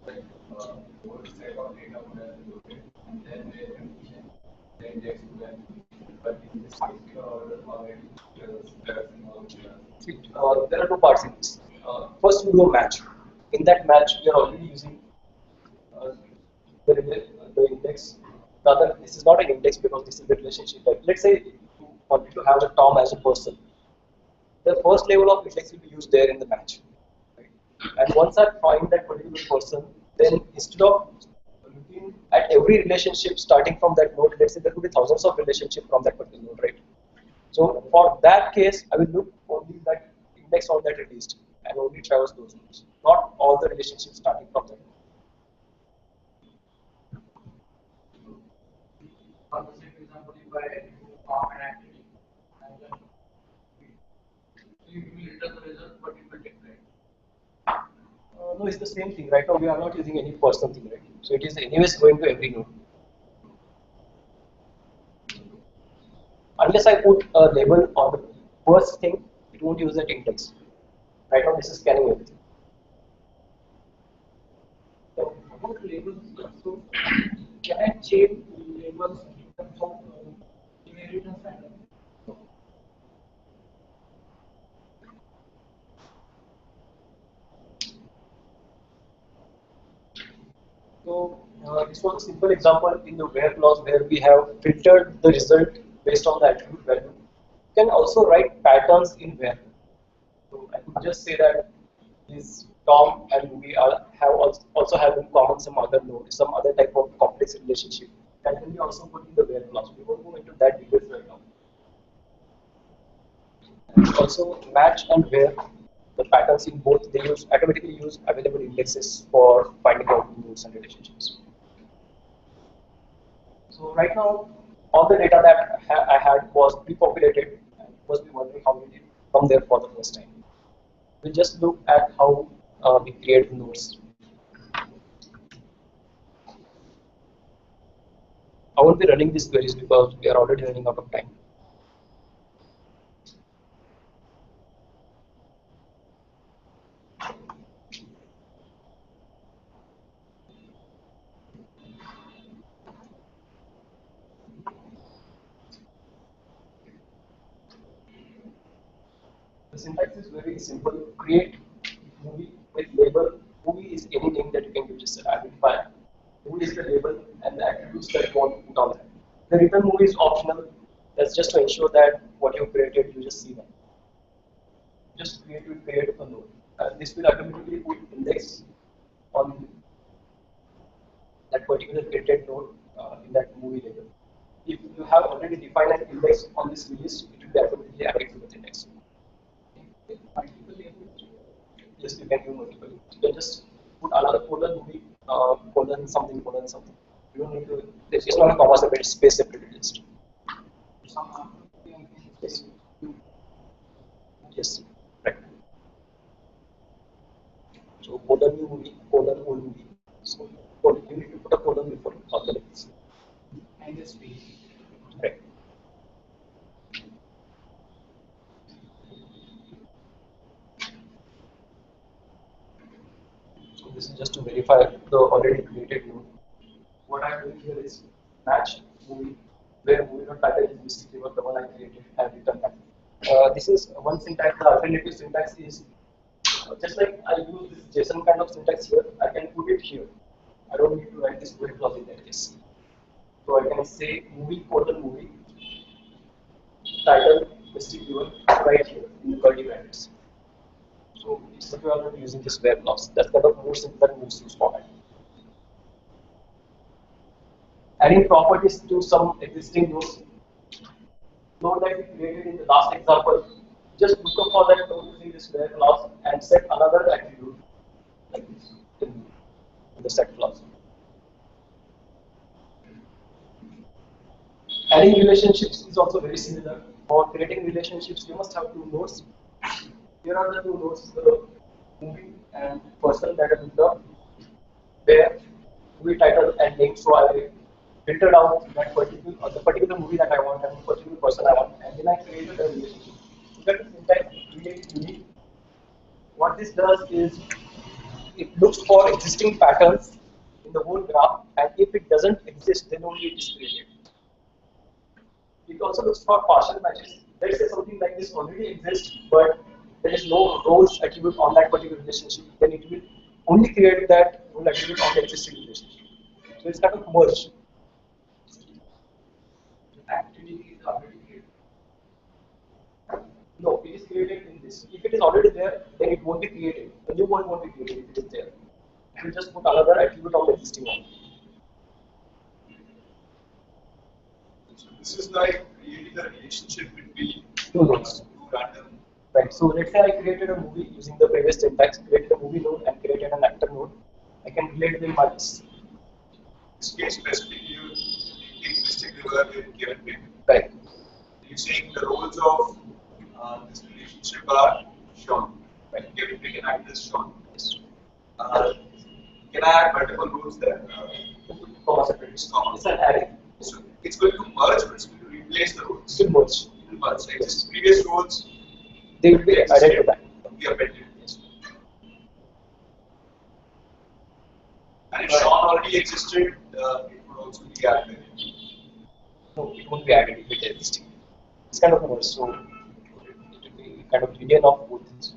like whole set of data would have been loaded and then they condition the index to that. But in this case, you are already See, there are 2 parts in this. First, we do a match. In that match, we are already using uh, the index. Rather, this is not an index because this is the relationship type. Let's say you wanted to have a Tom as a person. The first level of index will be used there in the match. Right? And once I find that particular person, then instead of looking at every relationship starting from that node, let's say there could be thousands of relationships from that particular node, right? So for that case, I will look only that index on that released and only traverse those nodes, not all the relationships starting from that. For the same example, if I do form an activity, and then you will return the result, but it will take time. No, it's the same thing. Right now, we are not using any person thing, right? So it is anyways going to every node. Unless I put a label on the first thing, it won't use that index. Right now, this is scanning everything. So about labels, so can I change labels in terms of inheritance and So this was a simple example in the where clause where we have filtered the result based on the attribute value. You can also write patterns in where. So I could just say that is Tom and we have also have in common some other node, some other type of complex relationship that can be also put in the where clause. We won't go into that details right now. And also match and where the patterns in both they automatically use available indexes for finding out nodes and relationships. So right now, all the data that I had was pre-populated and was be wondering how we did come there for the first time. We'll just look at how we create nodes. I won't be running these queries because we are already running out of time. The syntax is very simple. Create movie with label. Movie is any name that you can give just an identifier. Movie is the label and the attributes that you want to put on that. The return movie is optional. That's just to ensure that what you created, you just see them. Just create a node. This will automatically put index on that particular created node in that movie label. If you have already defined an index on this list, it will be automatically added to the index. Yes, you can do multiple. You can just put another colon movie, colon something, colon something. You don't need to. It's not a comma separate, space separated list. Yes. Yes. Right. So colon new movie, colon old movie. So you need to put a colon before all the lines. And the space. Right. So this is just to verify the already created node. What I'm doing here is match movie, where movie dot title is basically the one I created and return that. This is one syntax. The alternative syntax is just like I use this JSON kind of syntax here, I can put it here. I don't need to write this where clause in that case. So I can say movie colon movie title basically right here in the curly brackets. So it's like we are already using this where clause. That's kind of more simpler moves use format. Adding properties to some existing nodes. Node that we created in the last example, just look up for that node using this where clause and set another attribute like this in the set clause. Adding relationships is also very similar. For creating relationships, you must have two nodes. Here are the two nodes, the movie and person that are in the where movie title and name. So I filtered out that particular movie that I want and the particular person I want, and then I created a relationship. So that syntax create unique. What this does is it looks for existing patterns in the whole graph, and if it doesn't exist, then only it is created. It also looks for partial matches. Let's say something like this already exists, but there is no roles attribute on that particular relationship, then it will only create that role attribute on the existing relationship. So it's kind of merged. Activity is already created. No, it is created in this. If it is already there, then it won't be created. The new one won't be created if it is there. It will just put another attribute on the existing one. So this is like creating a relationship between two nodes. Two random. Right. So let's say I created a movie using the previous syntax, created a movie node and created an actor node. I can relate them by this. This case specifically you existing river with given name. Right. You're saying the roles of this relationship are shown. Right. Given big and actor is shown. Yes. Can I add multiple roles there? Comma separate. It's common. It's an array. So it's going to merge, but it's going to replace the roles. It will merge. It will merge. Exist previous roles. They will be added to that. We appended. Yes. And if Sean already existed, it would also be added. No, it won't be added if it exists. It's kind of merge, so it will be kind of union of both things.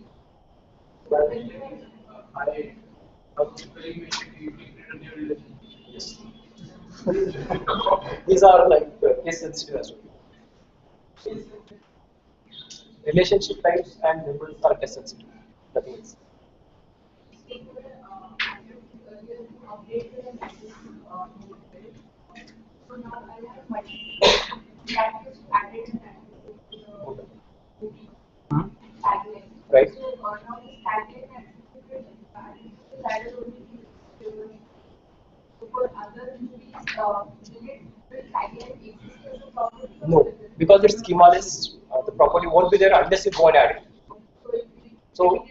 But I very basically create a new relationship. Yes. These are like case sensitive as well. Relationship types and labels are case sensitive. Nothing else. So now I have multiple that is added in that Hmm? tagline. Right. So now this tagline has that is only so for other movies, will tagline exist as a property? No, because it's schemaless, the property won't be there unless you go and add it. So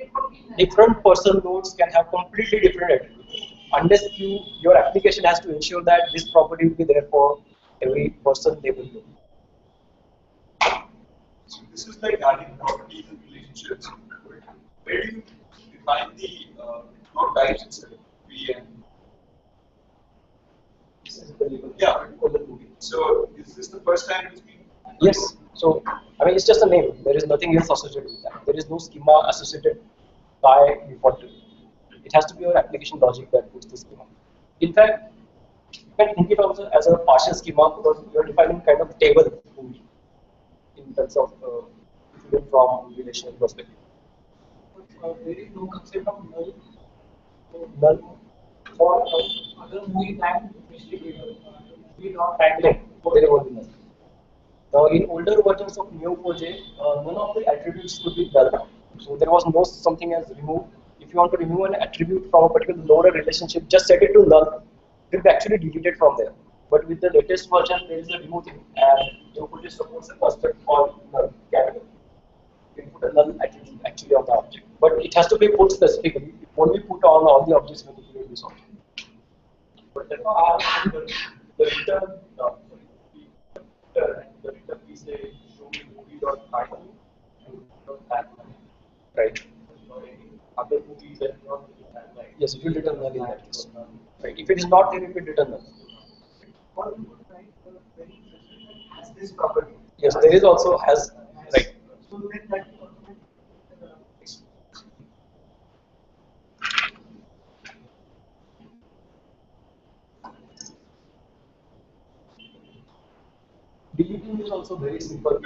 different person nodes can have completely different attributes. Unless your application has to ensure that this property will be there for every person label node. So this is like adding properties and relationships. Where do you define the node types itself? VM. This is the label. Yeah. So is this the first time it's been? Yes. So I mean, it's just a name. There is nothing else associated with that. There is no schema associated by default. It has to be your application logic that puts the schema. In fact, you can think it also as a partial schema because you are defining kind of table only in terms of if you look from relational perspective. There is no concept of null. Null for Other movie than investigator. We not tagline, there won't be null. Now, in older versions of Neo4j, none of the attributes could be null. So there was no something as remove. If you want to remove an attribute from a particular node or relationship, just set it to null. It will be actually deleted from there. But with the latest version, there is a remove thing, and Neo4j supports a construct called null category. You can put a null attribute actually on the object, but it has to be put specifically. It won't be put on all the objects when you create this object. But the return, the return we say show me movie.title and movie.tagline. Right. Or any other movies that not tagline. Yes, it will return null in that case. Right. If it is not there, it will return null. has this property. Yes, there is also has right. So then that Deleting is also very simple.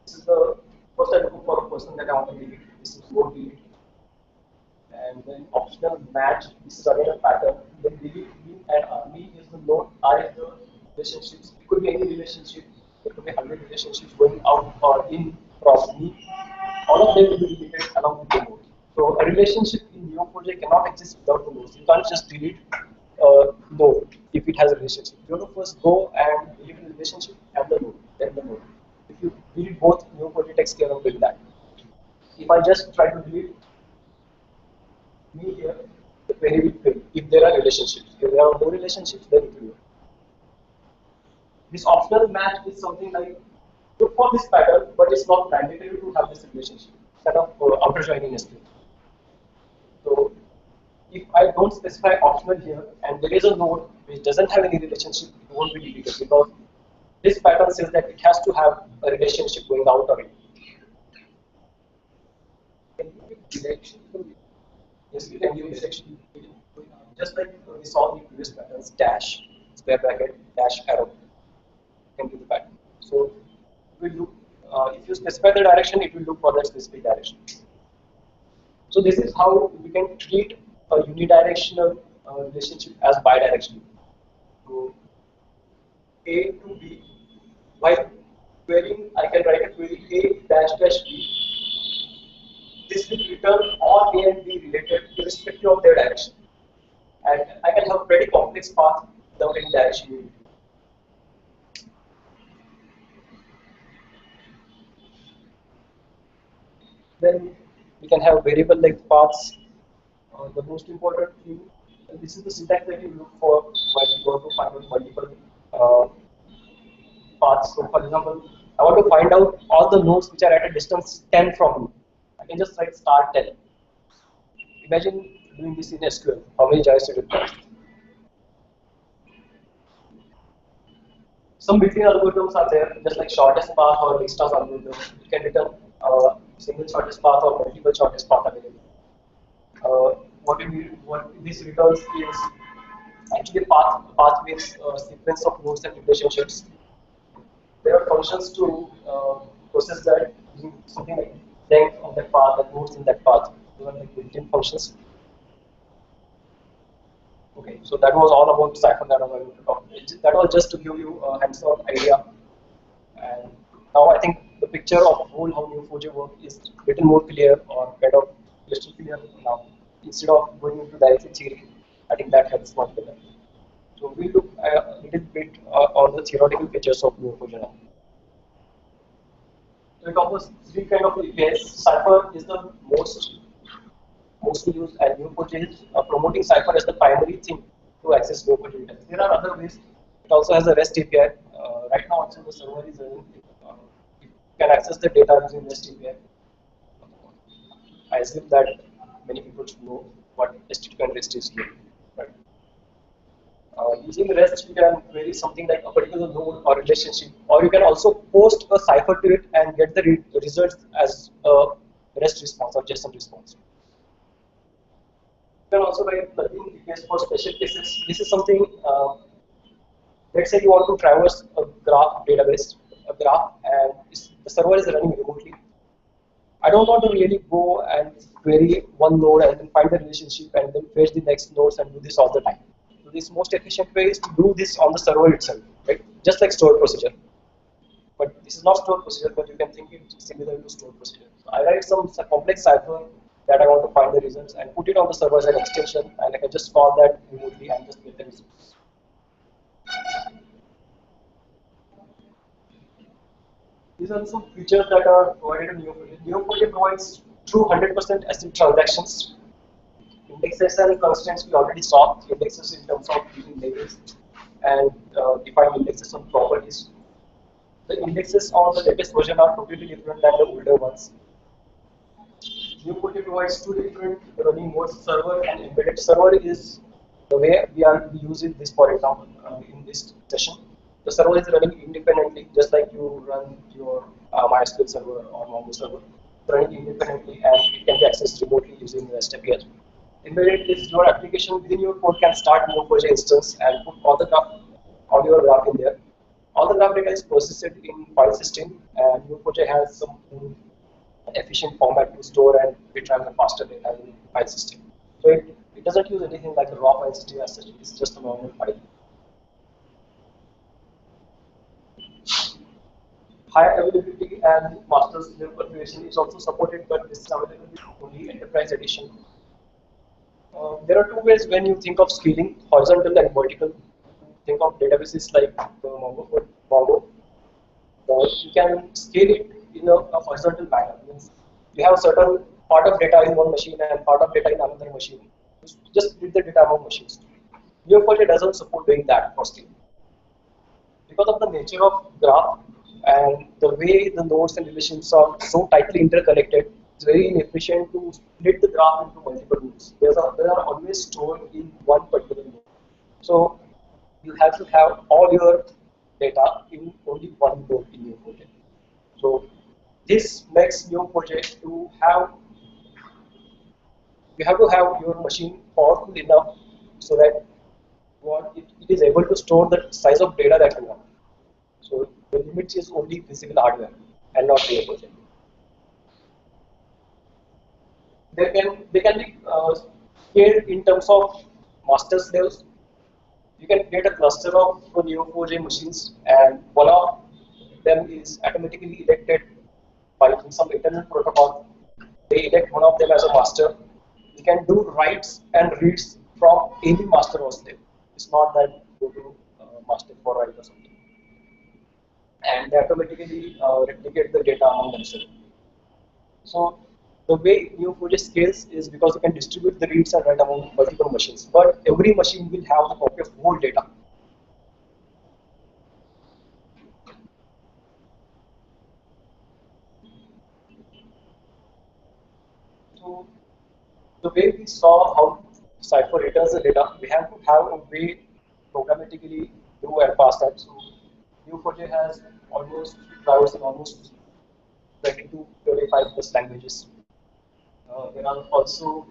This is the first I look for a person that I want to delete. This is word delete. And then optional match. This is again a pattern. Then delete me and me is the node. I is the relationships. It could be any relationship. It could be 100 relationships going out or in from me. All of them will be deleted along with the node. So a relationship in Neo4j cannot exist without the nodes. You can't just delete a node if it has a relationship. You have to first go and delete the relationship and the node, then the node. If you delete both, Neo4j takes care of doing that. If I just try to delete me here, the query will fail if there are relationships. If there are no relationships, then it will work. This optional match is something like look for this pattern, but it's not mandatory to have this relationship. Kind of outer joining SQL. So if I don't specify optional here and there is a node which doesn't have any relationship, it won't be deleted because this pattern says that it has to have a relationship going out or in. Yes, we can give direction. Just like we saw in the previous patterns, dash, square bracket, dash, arrow. You can do the pattern. So we look, if you specify the direction, it will look for that specific direction. So this is how we can treat a unidirectional relationship as bidirectional. So A to B, while querying, I can write a query A dash dash B. This will return all A and B related irrespective of their direction. And I can have a pretty complex path without any direction unit. Then we can have variable length paths. The most important thing, this is the syntax that you look for when you want to find out multiple paths. So for example, I want to find out all the nodes which are at a distance 10 from me. I can just write star 10. Imagine doing this in SQL. How many joins it requires? Some between algorithms are there, just like shortest path or Dijkstra's algorithm. You can return single shortest path or multiple shortest path available. What this returns is actually path means sequence of nodes and relationships. There are functions to process that using something like length of that path and nodes in that path. Those are like built-in functions. Okay, so that was all about Cypher that I was going to talk. That was just to give you a hands-on idea. And now I think the picture of whole how Neo4j work is little more clear or kind of crystal clear now. Instead of going into directly theory, I think that helps much better. So we look a little bit on the theoretical features of Neo4j now. So it offers three kind of APIs. Cypher is the mostly used, and Neo4j is promoting Cypher as the primary thing to access Neo4j data. There are other ways. It also has a REST API. Right now, also the server is running. You can access the data using REST API. I assume that many people should know what HTTP and REST is here. Right. Using REST, you can query something like a particular node or relationship, or you can also post a cipher to it and get the results as a REST response or JSON response. You can also write plugin APIs for special cases. This is something, let's say you want to traverse a graph database, and the server is running remotely. I don't want to really go and query one node and then find the relationship and then fetch the next nodes and do this all the time. So this most efficient way is to do this on the server itself, right? Just like stored procedure. But this is not stored procedure, but you can think it similar to stored procedure. So I write some complex cipher that I want to find the results and put it on the server as an extension, and I can just call that remotely and just get the results. These are some features that are provided in Neo4j. Neo4j provides true 100% ACID transactions. Indexes and constraints we already saw. Indexes in terms of giving labels and define indexes on properties. The indexes on the latest version are completely different than the older ones. Neo4j provides two different running modes, server and embedded. Server is the way we are using this, for example, in this session. The server is running independently, just like you run your MySQL server or Mongo server. It's running independently and it can be accessed remotely using REST API. Embedded is your application within your code can start Neo4j instance and put all your graph in there. All the graph data is processed in file system, and Neo4j has some efficient format to store and retrieve the faster data in file system. So it doesn't use anything like a raw file system as such. It's just a normal file. High availability and master slave configuration is also supported, but this is available with only enterprise edition. There are two ways when you think of scaling, horizontal and vertical. Think of databases like Mongo. You can scale it in a horizontal manner. Means you have a certain part of data in one machine and part of data in another machine. Just split the data among machines. Neo4j doesn't support doing that for scale. Because of the nature of graph and the way the nodes and relations are so tightly interconnected, it's very inefficient to split the graph into multiple nodes. They are always stored in one particular node. So you have to have all your data in only one node in Neo4j. So this makes Neo4j to have, you have to have your machine powerful enough so that it is able to store the size of data that you want. So the limit is only physical hardware and not Neo4j. They can be scaled in terms of master slaves. You can get a cluster of Neo4j machines, and one of them is automatically elected by some internal protocol. They elect one of them as a master. You can do writes and reads from any master or slave. It's not that you go to master for write or something. And they automatically replicate the data among themselves. So the way Neo4j scales is because you can distribute the reads and write among multiple machines. But every machine will have the copy of whole data. So the way we saw how Cypher returns the data, we have to have a way programmatically do and pass that. So Neo4j has almost drivers in almost 20 to 25 plus languages. There are also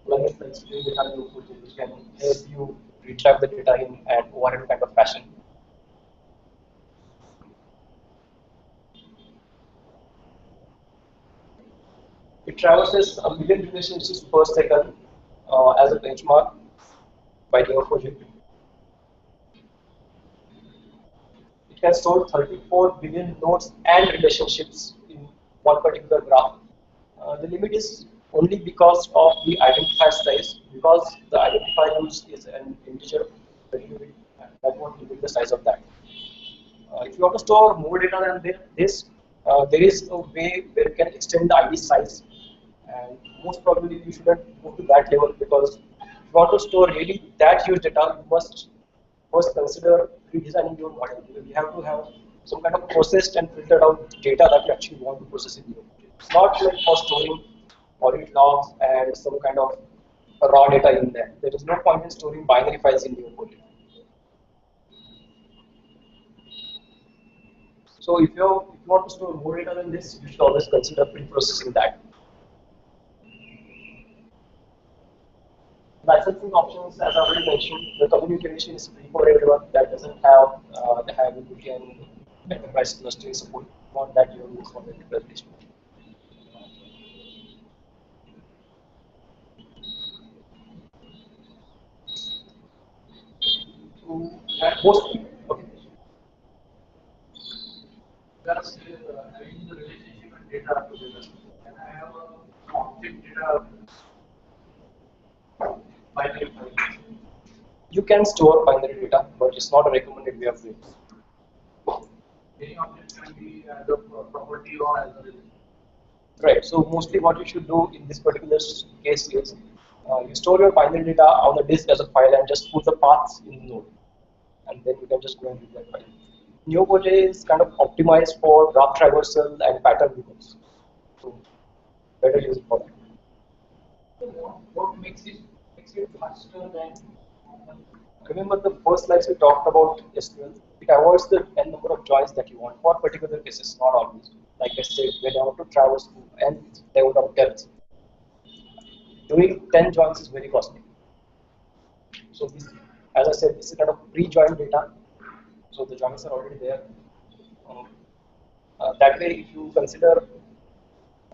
plugins like Stream Data Neo4j which can help you retrieve the data in an ORM kind of fashion. It traverses a million relationships per second as a benchmark by Neo4j. It can store 34 billion nodes and relationships in one particular graph. The limit is only because of the identifier size, because the identifier used is an integer value, that won't limit the size of that. If you want to store more data than this, there is a way where you can extend the ID size, and most probably you shouldn't go to that level, because if you want to store really that huge data, you must first consider redesigning your model. You have to have some kind of processed and filtered out data that you actually want to process in your model. It's not like for storing audit logs and some kind of raw data in there. There is no point in storing binary files in your model. So if you want to store more data than this, you should always consider pre-processing that. Licensing options, as I already mentioned, the communication is free for everyone. That doesn't have the availability and enterprise clustering support. Not that you use for the enterprise. So mostly, okay. Just having the relationship and data together. And I have a object data binary file. You can store binary data, but it's not a recommended way of doing it. Any object can be as a property or as a relationship. Right. So mostly what you should do in this particular case is you store your binary data on the disk as a file and just put the paths in the node, and then you can just go and read that file. Neo4j is kind of optimized for graph traversal and pattern recalls. So better use it for that. So what makes it faster than? Remember the first slides we talked about SQL. It avoids the n number of joins that you want for particular cases, not always. Like I said, when I want to traverse to n level of depth, doing 10 joins is very costly. So this, as I said, this is kind of pre-join data. So the joins are already there. That way, if you consider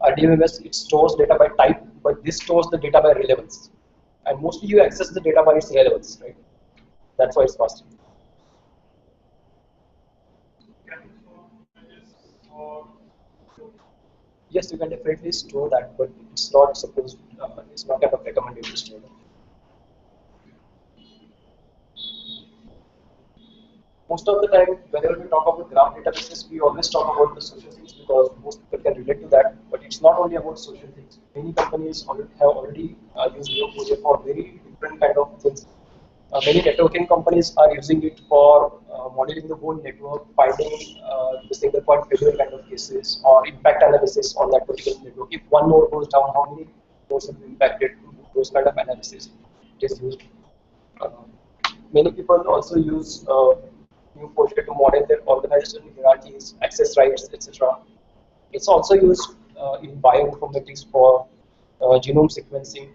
RDBMS, it stores data by type, but this stores the data by relevance. And mostly you access the data by its relevance, right? That's why it's faster. Yes, you can definitely store that, but it's not supposed. It's not kind of recommended to store that. Most of the time, whenever we talk about graph databases, we always talk about the social things because most people can relate to that. But it's not only about social things. Many companies have already used Neo4j for very different kind of things. Many networking companies are using it for modeling the whole network, finding the single point failure kind of cases, or impact analysis on that particular network. If one node goes down, how many nodes will be impacted? Those kind of analysis it is used. Many people also use Neo4j to model their organizational hierarchies, access rights, etc. It's also used in bioinformatics for genome sequencing.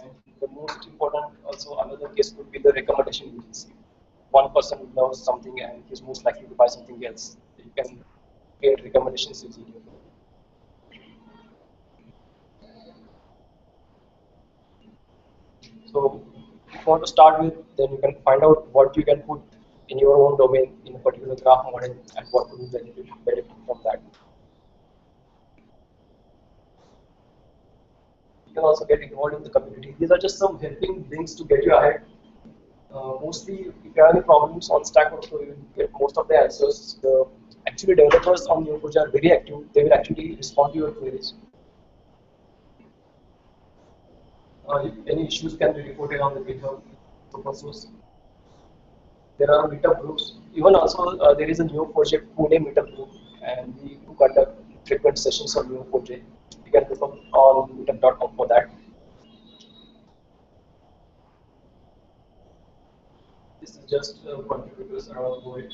And the most important, also another case would be the recommendation agency. One person knows something and he's most likely to buy something else. You can create recommendations using it. So if you want to start with, then you can find out what you can put in your own domain in a particular graph model and what would be benefit from that. You can also get involved in the community. These are just some helping links to get you ahead. Mostly, if you have any problems on Stack Overflow, you will get most of the answers. Actually, developers on Neo4j are very active. They will actually respond to your queries. If any issues can be reported on the GitHub open source. There are meetup groups. Even also, there is a Neo4j Pune meetup group, and we conduct frequent sessions on Neo4j. You can look up on meetup.com for that. This is just contributors around the world.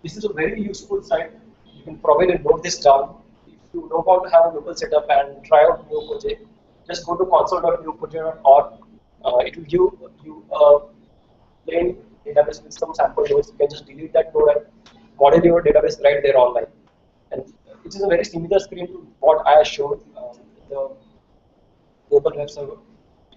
This is a very useful site. You can probably note this down. If you know how to have a local setup and try out Neo4j, just go to console.neo4j.org. It will give you a plain database with some sample nodes. You can just delete that node and model your database right there online. And it is a very similar screen to what I showed. The global web server.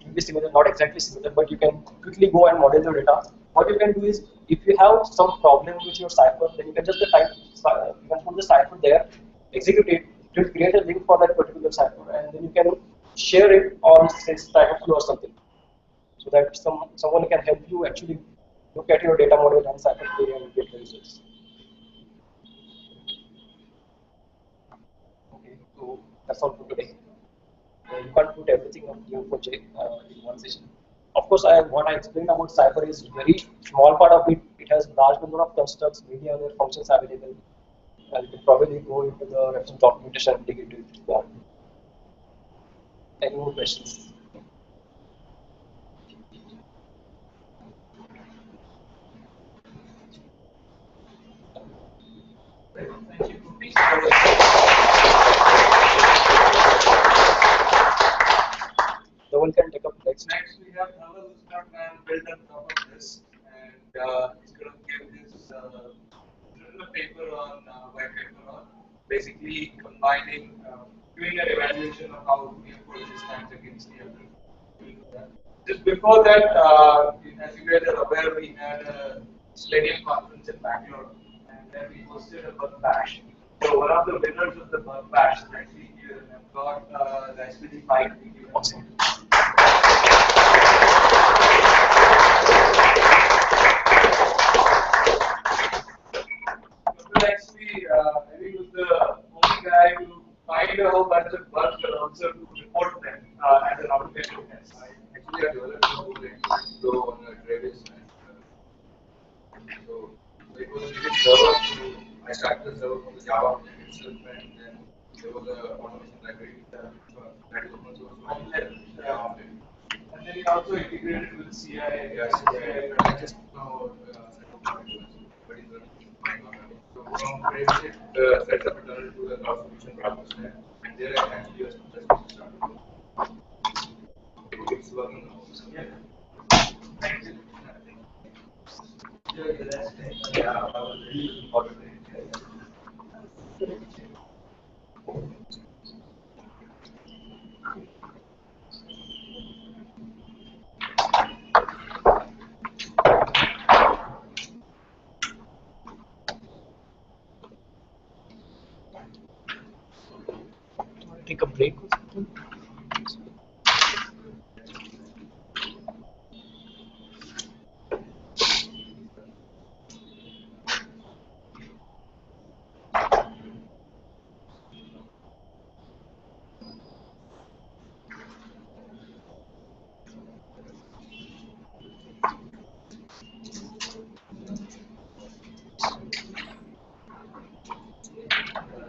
It will be similar, not exactly similar, but you can quickly go and model your data. What you can do is, if you have some problem with your cipher, then you can just type, you can put the cipher there, execute it, it will create a link for that particular cipher, and then you can share it on Stack Overflow or something, so that someone can help you actually look at your data model and cipher query and get the results. Okay, so that's all for today. You can't put everything on Neo4j in one session. Of course, what I explained about Cypher is very small part of it. It has large number of constructs, many other functions available. And you can probably go into the reference documentation and dig into it. Yeah. Any more questions? Thank you. No one can take up next. Next, we have Dhaval who's come and built on top of this, and he's going to give his written a paper on white paper on basically combining, doing an evaluation of how Neo4j stands against the other. Just before that, as you guys are aware, we had a Selenium conference in Bangalore, and then we hosted a bug bash. So one of the winners of the bug bash is actually here, and I've got Raspberry Pi. Awesome. Actually, I think was the only guy to find a whole bunch of bugs, but also to report them as an automation test. Actually, I developed a tool to go on a Travis, and so it was a little server. So I started the server from the Java itself, and then there was an automation library that is open source. And then he also integrated with CI. Yes, I just now set up my but it's running on it. So from Travis, it sets up a tunnel to the cloud solution browser, and there I actually just started. It's working now. Yeah. Thank you. Yeah, I was really looking forward to it. Take a break or something?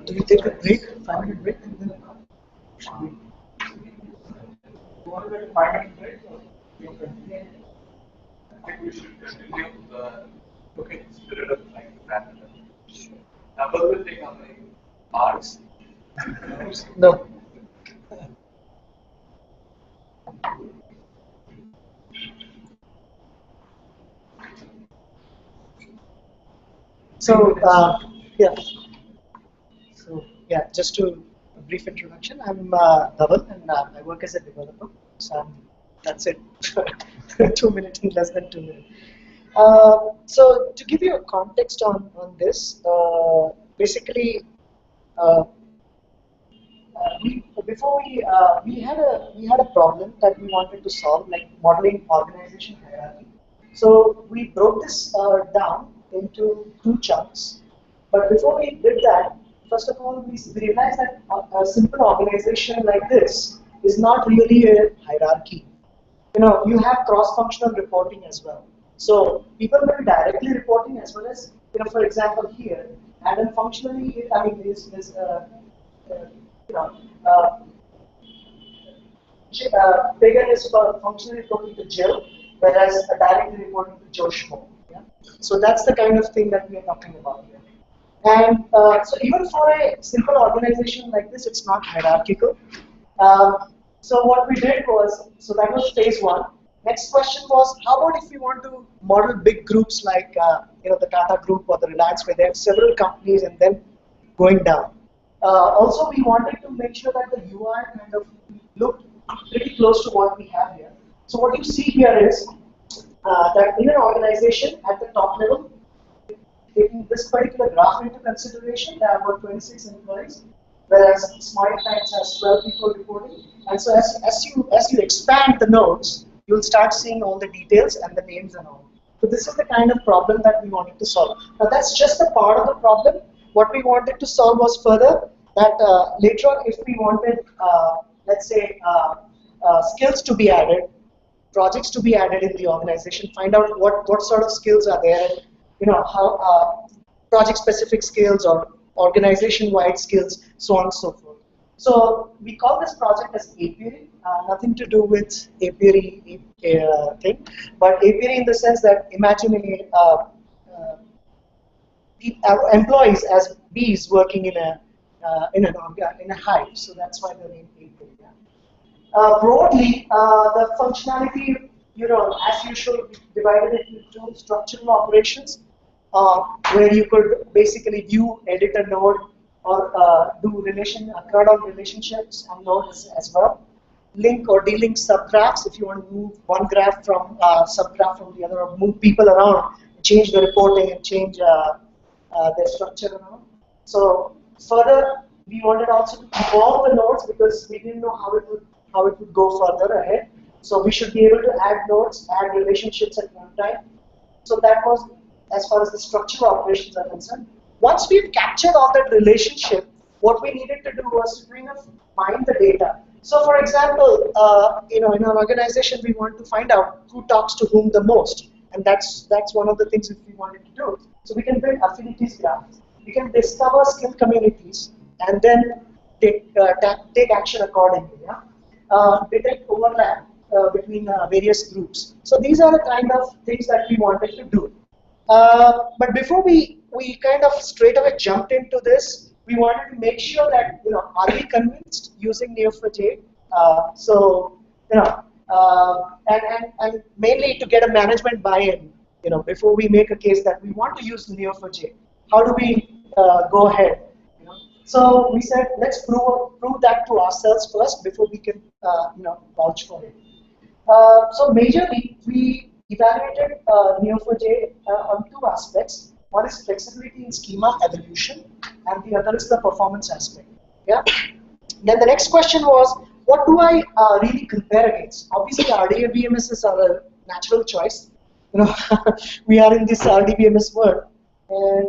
Do we take a break, 5-minute break, and then You want to get 5 minutes break or you continue? I think we should continue looking at the spirit of like the pattern. Dhaval will take how many hours? no. So, yeah. So, yeah, just to a brief introduction, I'm Dhaval, and I work as a developer. So, that's it. 2 minutes, in less than 2 minutes. So, to give you a context on this, basically, we had a problem that we wanted to solve, like modeling organization hierarchy. So we broke this down into 2 chunks. But before we did that, first of all, we realized that a simple organization like this is not really a hierarchy. You have cross-functional reporting as well. So people will be directly reporting as well as, for example, here, and then functionally, I mean, Pagan is functionally reporting to Jill, whereas directly reporting to Joe Schmo. Yeah? So that's the kind of thing that we are talking about here. And so even for a simple organization like this, it's not hierarchical. So what we did was, so that was phase 1. Next question was, how about if we want to model big groups like the Tata Group or the Reliance, where they have several companies and then going down. Also, we wanted to make sure that the UI kind of looked pretty close to what we have here. So what you see here is that in an organization at the top level, taking this particular graph into consideration, there are about 26 employees, whereas Smile Times has 12 people reporting. And so as you expand the nodes, you'll start seeing all the details and the names and all. So this is the kind of problem that we wanted to solve. Now that's just a part of the problem. What we wanted to solve was further that later on, if we wanted, let's say, skills to be added, projects to be added in the organization, find out what sort of skills are there, and how project-specific skills or organization-wide skills, so on and so forth. So we call this project as apiary, nothing to do with apiary thing, but apiary in the sense that imagine employees as bees working in a hive. So that's why the name apiary. Yeah. Broadly, the functionality, as usual, we divided it into structural operations, where you could basically view, edit a node, or do CRUD relationships on nodes as well. Link or delink subgraphs if you want to move one graph from subgraph from the other, or move people around, change the reporting and change their structure around. So further, we wanted also to evolve the nodes because we didn't know how it would go further ahead. So we should be able to add nodes, add relationships at one time. So that was as far as the structural operations are concerned. Once we've captured all that relationship, what we needed to do was to kind of mine the data. So for example, in an organization, we want to find out who talks to whom the most. And that's one of the things that we wanted to do. So we can build affinities graphs. We can discover skill communities and then take action accordingly. Yeah? Detect overlap between various groups. So these are the kind of things that we wanted to do. But before we kind of straight away jumped into this, we wanted to make sure that, are we convinced using Neo4j? And mainly to get a management buy-in, before we make a case that we want to use Neo4j. How do we go ahead? So we said, let's prove that to ourselves first before we can, vouch for it. So majorly, we evaluated Neo4j on two aspects. One is flexibility in schema evolution, and the other is the performance aspect. Yeah. Then the next question was, what do I really compare against? Obviously, RDBMS are a natural choice. We are in this RDBMS world, and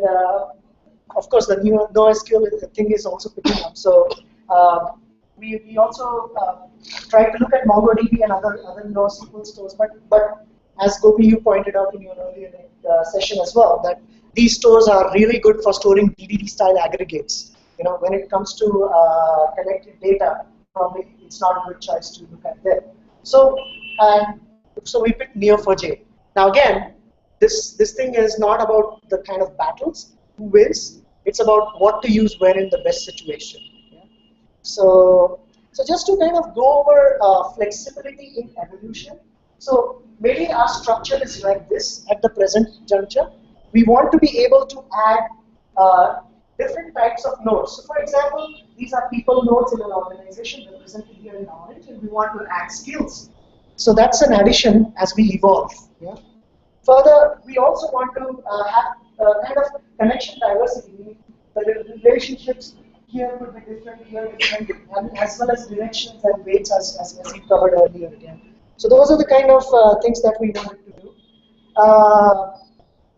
of course, the new NoSQL thing is also picking up. So we also tried to look at MongoDB and other NoSQL stores, but as Gopi, you pointed out in your earlier session as well, that these stores are really good for storing DDD-style aggregates. When it comes to connected data, probably it's not a good choice to look at there. So we picked Neo4j. Now again, this thing is not about the kind of battles, who wins. It's about what to use when in the best situation. Yeah? So just to kind of go over flexibility in evolution. So maybe our structure is like this at the present juncture. We want to be able to add different types of nodes. So for example, these are people nodes in an organization represented here in orange, and we want to add skills. So that's an addition as we evolve. Yeah? Further, we also want to have kind of connection diversity. The relationships here could be different, here different, and as well as directions and weights as we covered earlier again. So those are the kind of things that we wanted to do.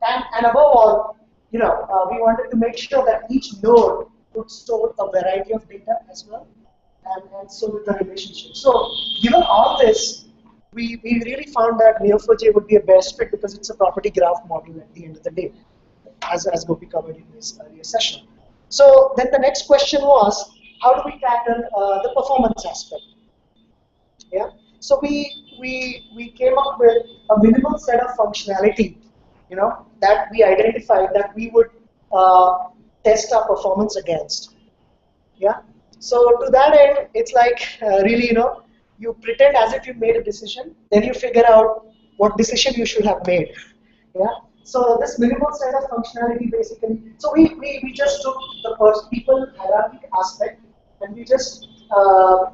And above all, we wanted to make sure that each node could store a variety of data as well, and so with the relationship. So given all this, we really found that Neo4j would be a best fit because it's a property graph model at the end of the day, as Gopi covered in his earlier session. So then the next question was, how do we tackle the performance aspect? Yeah. So we came up with a minimal set of functionality, that we identified that we would test our performance against. Yeah. So to that end, it's like really, you pretend as if you made a decision, then you figure out what decision you should have made. Yeah. So this minimal set of functionality basically, so we just took the first people hierarchic aspect and we just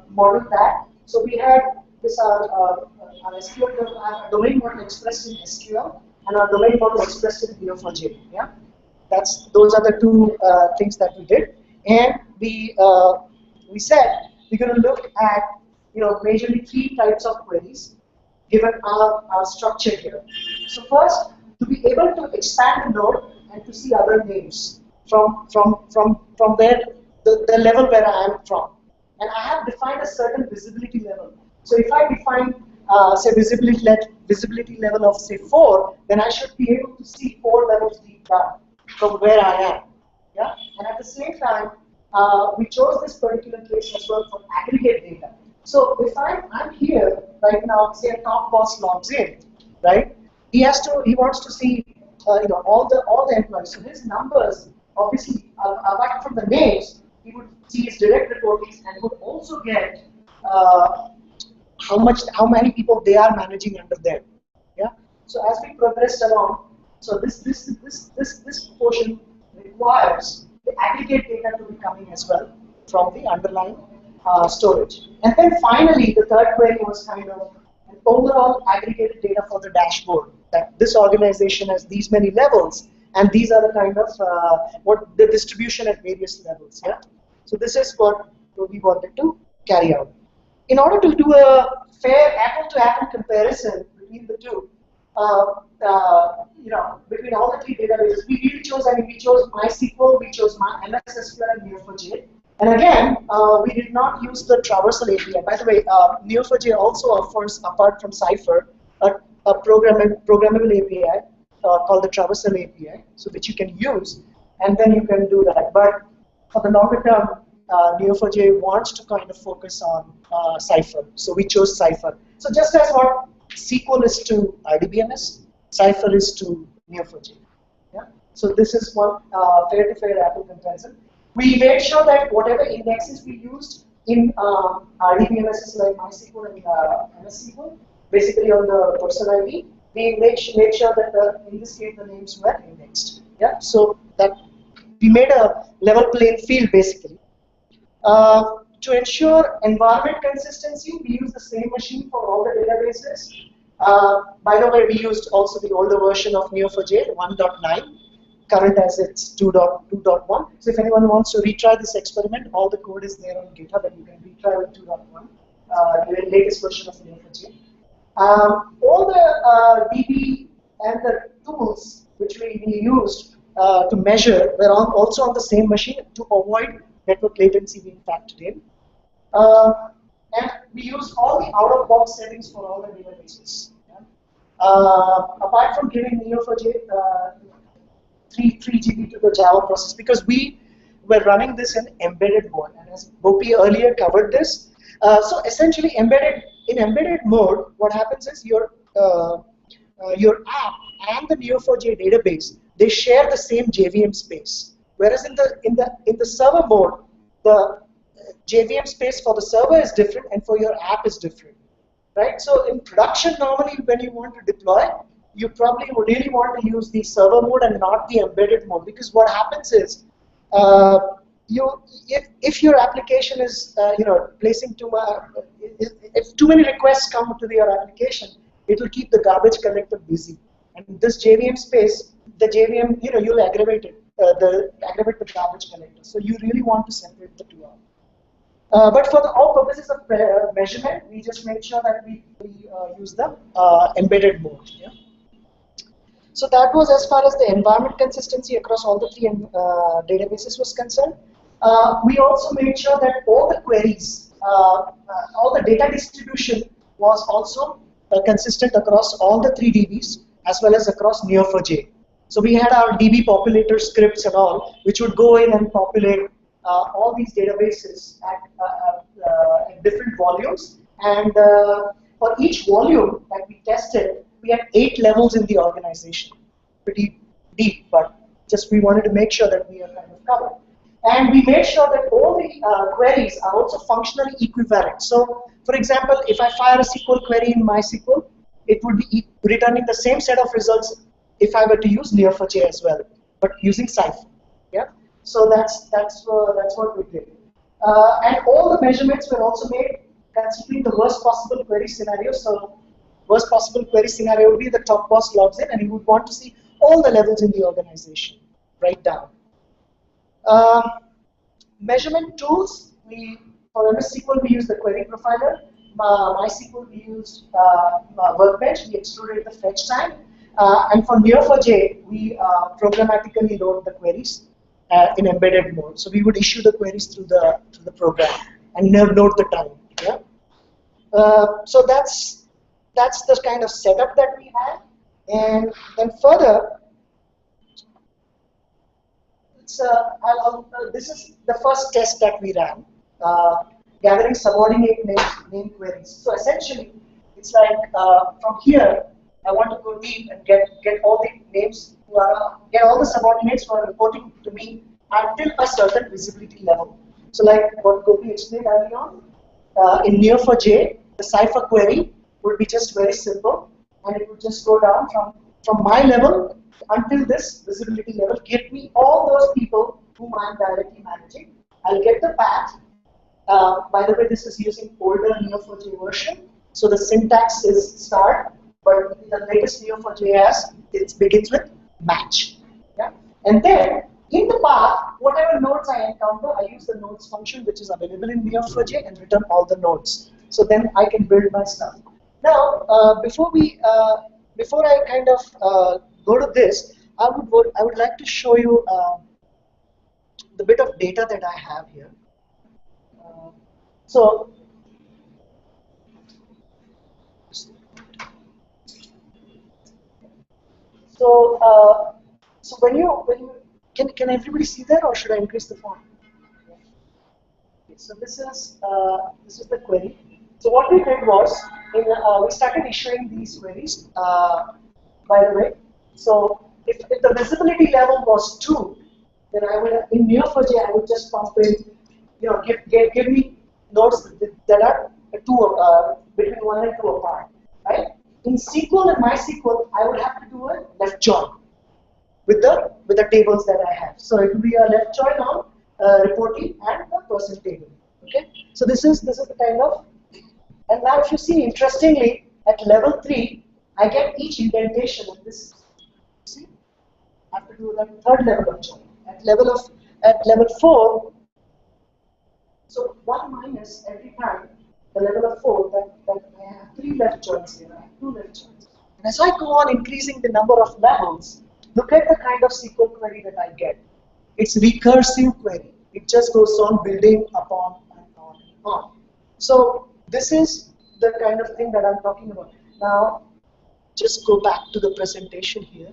modeled that. So we had this our SQL, our domain model expressed in SQL and our domain model expressed in Neo4j. Yeah, those are the two things that we did, and we said we're going to look at majorly three types of queries given our structure here. So first, to be able to expand the node and to see other names from where the level where I am from. And I have defined a certain visibility level. So if I define, say, visibility level of, say, 4, then I should be able to see 4 levels deep down from where I am. Yeah? And at the same time, we chose this particular case as well for aggregate data. So if I'm here right now, say a top boss logs in, right? He wants to see all the employees. So his numbers, obviously, apart from the names, he would see his direct reportees and would also get how many people they are managing under them. Yeah. So as we progressed along, so this portion requires the aggregate data to be coming as well from the underlying storage. And then finally, the third query was kind of an overall aggregated data for the dashboard, that this organization has these many levels, and these are the kind of what the distribution at various levels. Yeah. So this is what we wanted to carry out. In order to do a fair apple-to-apple comparison between the two, between all the three databases, we really chose. We chose MySQL, we chose MSSQL, and Neo4j. And again, we did not use the traversal API. By the way, Neo4j also offers, apart from Cypher, a programmable API called the traversal API, so which you can use, and then you can do that. But for the longer term, Neo4j wants to kind of focus on Cypher, so we chose Cypher. So just as what SQL is to RDBMS, Cypher is to Neo4j. Yeah. So this is one fair-to-fair apple comparison. We made sure that whatever indexes we used in RDBMSs like MySQL and MSSQL, basically on the person ID, we made sure that in this case the names were indexed. Yeah. So that we made a level playing field basically. To ensure environment consistency, we use the same machine for all the databases. By the way, we used also the older version of Neo4j 1.9. Current as it's 2.1. So if anyone wants to retry this experiment, all the code is there on GitHub, and you can retry with 2.1, the latest version of Neo4j. All the DB and the tools which we used to measure were also on the same machine to avoid network latency being factored in. And we used all the out-of-box settings for all the databases. Yeah? Apart from giving Neo4j 3 GB to the Java process, because we were running this in embedded mode, and as Gopi earlier covered this, so essentially in embedded mode, what happens is your app and the Neo4j database, they share the same JVM space, whereas in the server mode, the JVM space for the server is different and for your app is different, right? So in production, normally when you want to deploy, you probably would really want to use the server mode and not the embedded mode, because what happens is, if your application is placing if too many requests come to your application, it will keep the garbage collector busy, and this JVM space, the JVM, you'll aggravate it, aggravate the garbage collector. So you really want to separate the two out. But for all purposes of measurement, we just made sure that we use the embedded mode. Yeah? So that was as far as the environment consistency across all the three databases was concerned. We also made sure that all the queries, all the data distribution was also consistent across all the three DBs as well as across Neo4j. So we had our DB populator scripts and all, which would go in and populate all these databases at different volumes. And for each volume that we tested, we had 8 levels in the organization. Pretty deep, but just we wanted to make sure that we are kind of covered. And we made sure that all the queries are also functionally equivalent. So, for example, if I fire a SQL query in MySQL, it would be returning the same set of results if I were to use Neo4j as well, but using Cypher. Yeah. So that's what we did. And all the measurements were also made considering the worst possible query scenario. So worst possible query scenario would be the top boss logs in, and you would want to see all the levels in the organization right down. Measurement tools, for MSSQL we use the query profiler. MySQL we used Workbench. We extruded the fetch time, and for Neo4j we programmatically load the queries in embedded mode. So we would issue the queries through the program and note the time. Yeah. So that's the kind of setup that we had, and then further. This is the first test that we ran, gathering subordinate name queries. So essentially, it's like from here, I want to go deep and get all the names get all the subordinates who are reporting to me until a certain visibility level. So like what Gopi explained earlier on, in Neo4j, the Cypher query would be just very simple, and it would just go down from my level until this visibility level. Get me all those people whom I'm directly managing. I'll get the path. By the way, this is using older Neo4j version, so the syntax is start, but the latest Neo4j it begins with match. Yeah, and then in the path, whatever nodes I encounter, I use the nodes function which is available in Neo4j and return all the nodes. So then I can build my stuff. Now, before I kind of go to this, I would like to show you the bit of data that I have here. So when you can everybody see that, or should I increase the font? Okay, so this is the query. So what we did was we started issuing these queries. By the way, so if the visibility level was 2, then I would in Neo4j I would just pump in, give me nodes that are between 1 and 2 apart, right? In SQL and MySQL, I would have to do a left join with the tables that I have. So it will be a left join on reporting and the person table. Okay. So this is the kind of, and now if you see, interestingly, at level 3, I get each indentation of this. See, I have to do the third level of join. At level 4, so 1 minus every time the level of 4 that I have 3 left joins here, I have 2 left joins. And as I go on increasing the number of levels, look at the kind of SQL query that I get. It's recursive query. It just goes on building upon and on and on. So this is the kind of thing that I'm talking about. Now, just go back to the presentation here.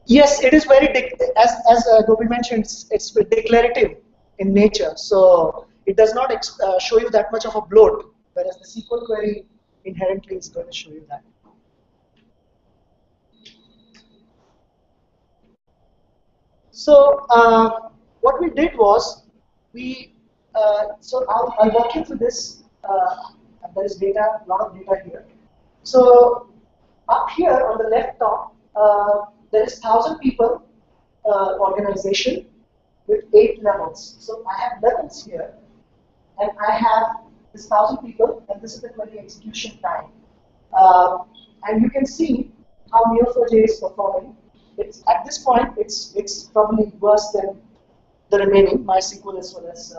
Yes, it is very, as Gopi mentioned, it's declarative in nature. So it does not show you that much of a bloat, whereas the SQL query inherently is going to show you that. So what we did was, so I'll walk you through this. There is data, a lot of data here. So up here on the left top, there is 1,000 people organization with 8 levels. So I have levels here, and I have this 1,000 people, and this is the query execution time. And you can see how Neo4j is performing. It's at this point, it's probably worse than the remaining MySQL as well as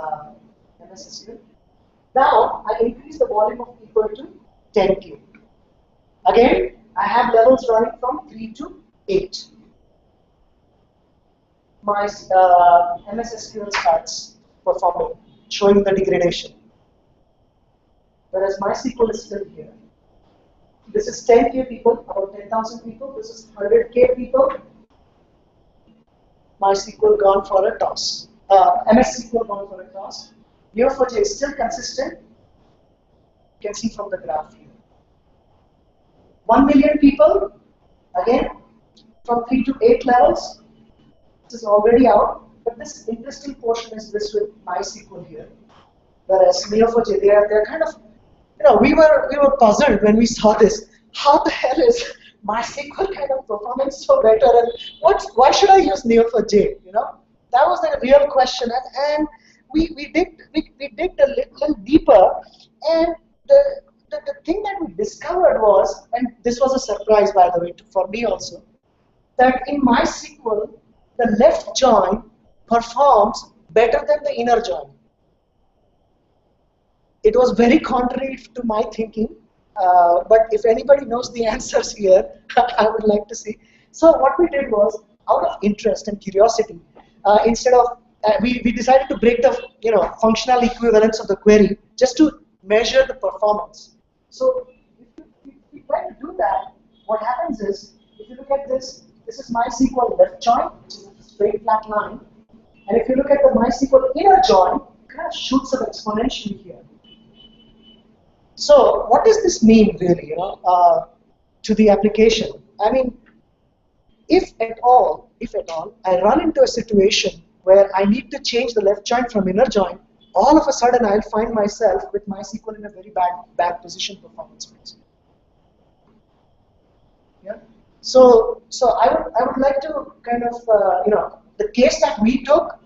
MSSQL. Now I increase the volume of people to 10K. Again, I have levels running from 3 to 8. My MSSQL starts performing, showing the degradation. Whereas MySQL is still here. This is 10K people, about 10,000 people. This is 100K people. MySQL gone for a toss. MSSQL gone for a toss. Neo4j is still consistent. You can see from the graph here. 1 million people, again, from 3 to 8 levels. This is already out, but this interesting portion is this with MySQL here. Whereas Neo4j, they're kind of we were puzzled when we saw this. How the hell is MySQL kind of performance so better? And why should I use Neo4j? That was the real question. And we digged a little deeper, and the thing that we discovered was, and this was a surprise by the way for me also, that in MySQL the left join performs better than the inner join. It was very contrary to my thinking, but if anybody knows the answers here, I would like to see. So what we did was, out of interest and curiosity, instead of we decided to break the functional equivalence of the query just to measure the performance. So if we try to do that, what happens is, if you look at this is MySQL left join, which is a straight flat line, and if you look at the MySQL inner join, it kind of shoots up exponentially here. So what does this mean really, to the application? I mean, if at all, I run into a situation where I need to change the left join from inner join, all of a sudden I'll find myself with MySQL in a very bad position performance-wise. Yeah. So I would like to kind of the case that we took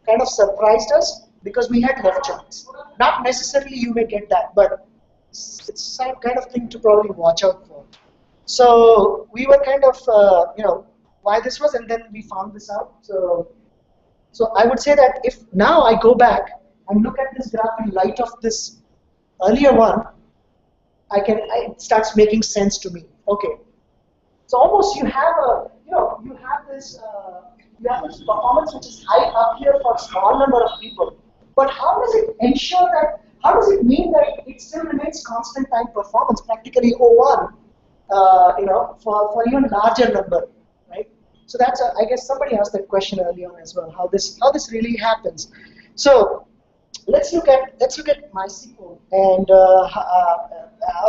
kind of surprised us because we had left joins. Not necessarily you may get that, but it's some kind of thing to probably watch out for. So we were kind of why this was, and then we found this out. So I would say that if now I go back and look at this graph in light of this earlier one, it starts making sense to me. Okay. So almost you have this performance which is high up here for a small number of people. But how does it ensure that? How does it mean that it still remains constant time performance, practically O1, for even larger number, right? So that's I guess somebody asked that question early on as well. How this really happens? So let's look at MySQL and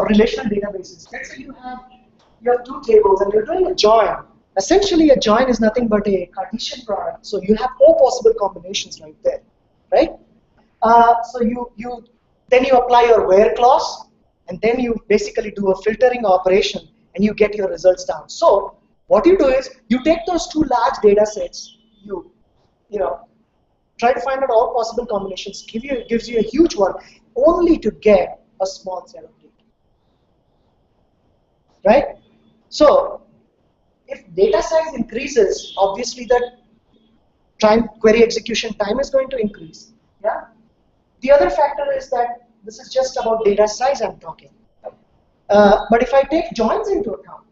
relational databases. Let's say you have two tables and you're doing a join. Essentially, a join is nothing but a Cartesian product. So you have four possible combinations right there, right? So then you apply your where clause, and then you basically do a filtering operation, and you get your results down. So what you do is you take those two large data sets, you try to find out all possible combinations, gives you a huge one, only to get a small set of data, right? So if data size increases, obviously the query execution time is going to increase. Yeah. The other factor is that this is just about data size I'm talking. But if I take joins into account,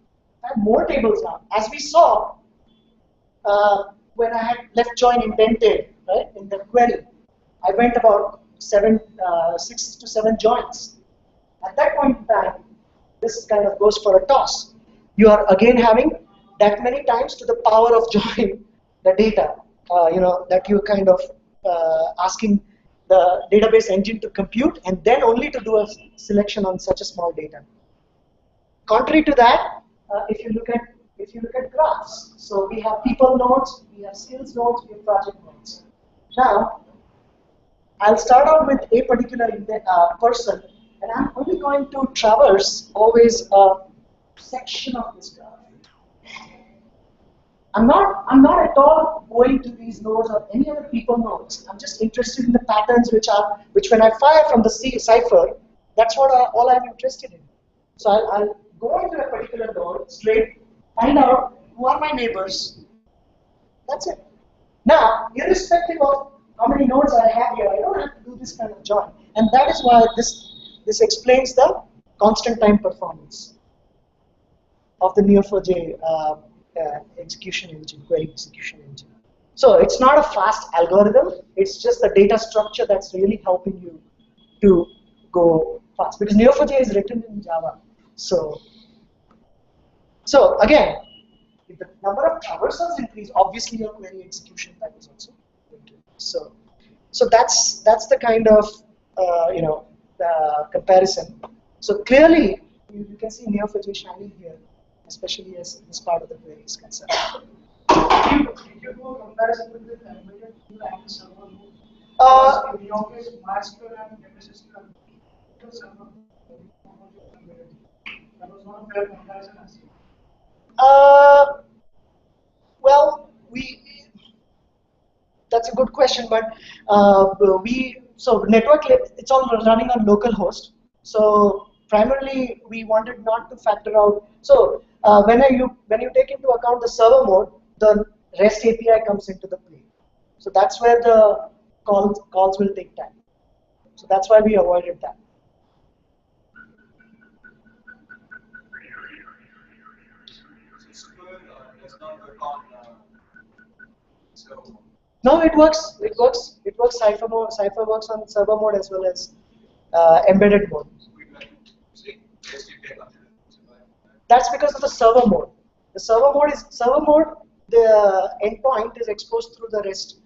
I have more tables now. As we saw when I had left join indented, right, in the query, I went about 6 to 7 joins. At that point in time, this kind of goes for a toss. You are again having that many times to the power of join the data, that you kind of asking the database engine to compute, and then only to do a selection on such a small data. Contrary to that, if you look at graphs, so we have people nodes, we have skills nodes, we have project nodes. Now, I'll start out with a particular person, and I'm only going to traverse always a section of this graph. I'm not at all going to these nodes or any other people nodes. I'm just interested in the patterns which when I fire from the cipher, that's what all I'm interested in. So I'll go into a particular node straight, find out who are my neighbors. That's it. Now, irrespective of how many nodes I have here, I don't have to do this kind of join. And that is why this explains the constant time performance of the Neo4j execution engine, query execution engine. So it's not a fast algorithm, it's just the data structure that's really helping you to go fast. Because Neo4j is written in Java. So again, if the number of traversals increase, obviously your query execution time is also going to increase. So that's the kind of comparison. So clearly you can see Neo4j shining here, especially as this part of the query is concerned. Did you do a comparison with the embedded tool and server? In your case, MySQL and MSSQL server. That was not a fair comparison, I see. Well, that's a good question, but so network, it's all running on local host. So primarily we wanted not to factor out. So when you take into account the server mode, the REST API comes into the play. So that's where the calls will take time. So that's why we avoided that. Does not work on so No, it works. It works. It works. Cipher mode. Cipher works on server mode as well as embedded mode. That's because of the server mode. The server mode. The endpoint is exposed through the REST.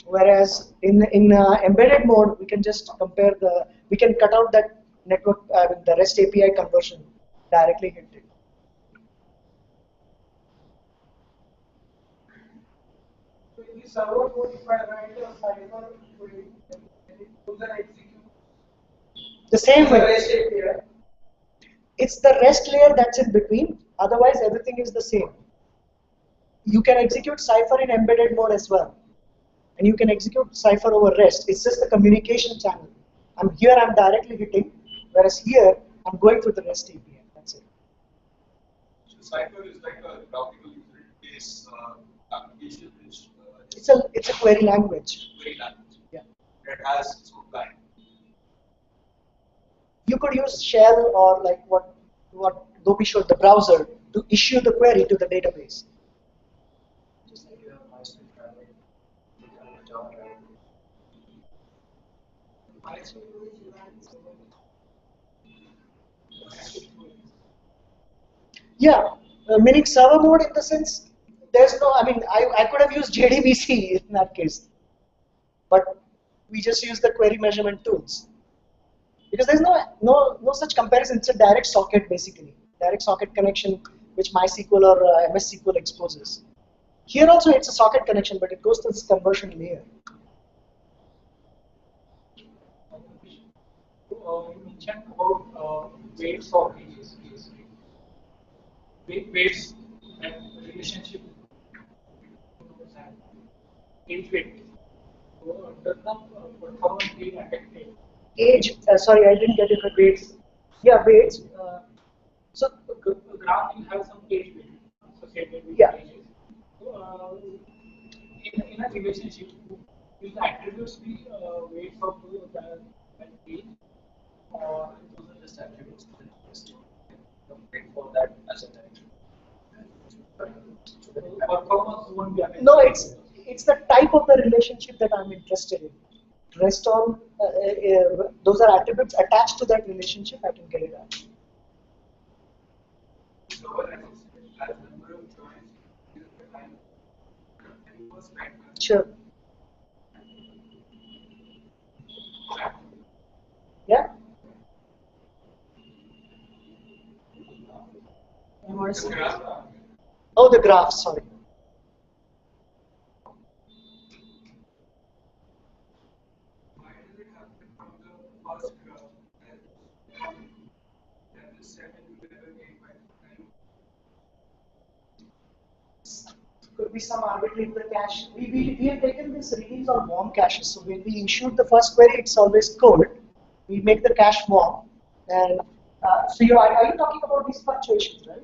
Whereas in embedded mode, we can just we can cut out that network, the REST API conversion directly hit it. So in the server mode, if I write a cipher, will it user execute The same way. REST API? It's the REST layer that's in between. Otherwise, everything is the same. You can execute Cipher in embedded mode as well. And you can execute Cipher over REST. It's just the communication channel. I'm directly hitting, whereas here, I'm going through the REST API. That's it. So Cypher is like a graphical user interface application which It's a query language. query language. Yeah. That has its own kind. You could use shell or like what Gopi showed, the browser, to issue the query to the database. Just like you have MySQL driver, you can have Java driver. Yeah, meaning server mode in the sense, there's no, I mean, I could have used JDBC in that case, but we just use the query measurement tools. Because there's no such comparison, it's a direct socket basically, direct socket connection which MySQL or MSSQL exposes. Here also it's a socket connection, but it goes to this conversion layer. You mentioned about weights of pages. Weights and relationship age weight. So does the performance be affected? Age, sorry, I didn't get it. Weights. Yeah, weights. So A graph will have some age weight associated with yeah. ages. So in a relationship, will the attributes be weights of that age, or Those are just attributes to the list. Wait for that as a direction. performance won't be affected? No, it's the type of the relationship that I'm interested in. Rest all, those are attributes attached to that relationship, I can get it out. So as number of joins is the time and was right. Sure. Yeah? You want to say? Oh, the graph, sorry. Why does it happen from the first graph and the second together again by time? Could be some arbitrary in the cache. We have taken this readings on warm caches. So when we issued the first query, it's always cold. We make the cache warm. And so are you talking about these fluctuations, right?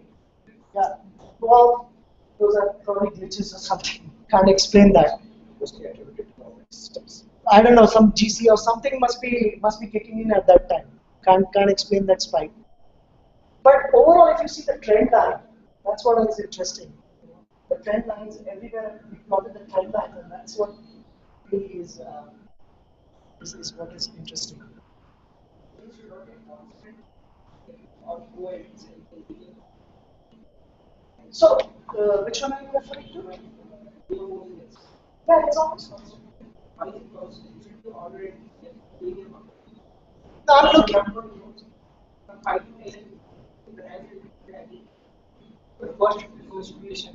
Yeah. Well, those are probably glitches or something. Can't explain that. Mostly attributed to all systems. I don't know, some GC or something must be kicking in at that time. Can't explain that spike. But overall, if you see the trend line, that's what is interesting. The trend lines everywhere, we plotted the trend lines, and that's what really is what is interesting. So, which one are you referring to? Yeah, it's always constant. No, I'm looking. The first relation.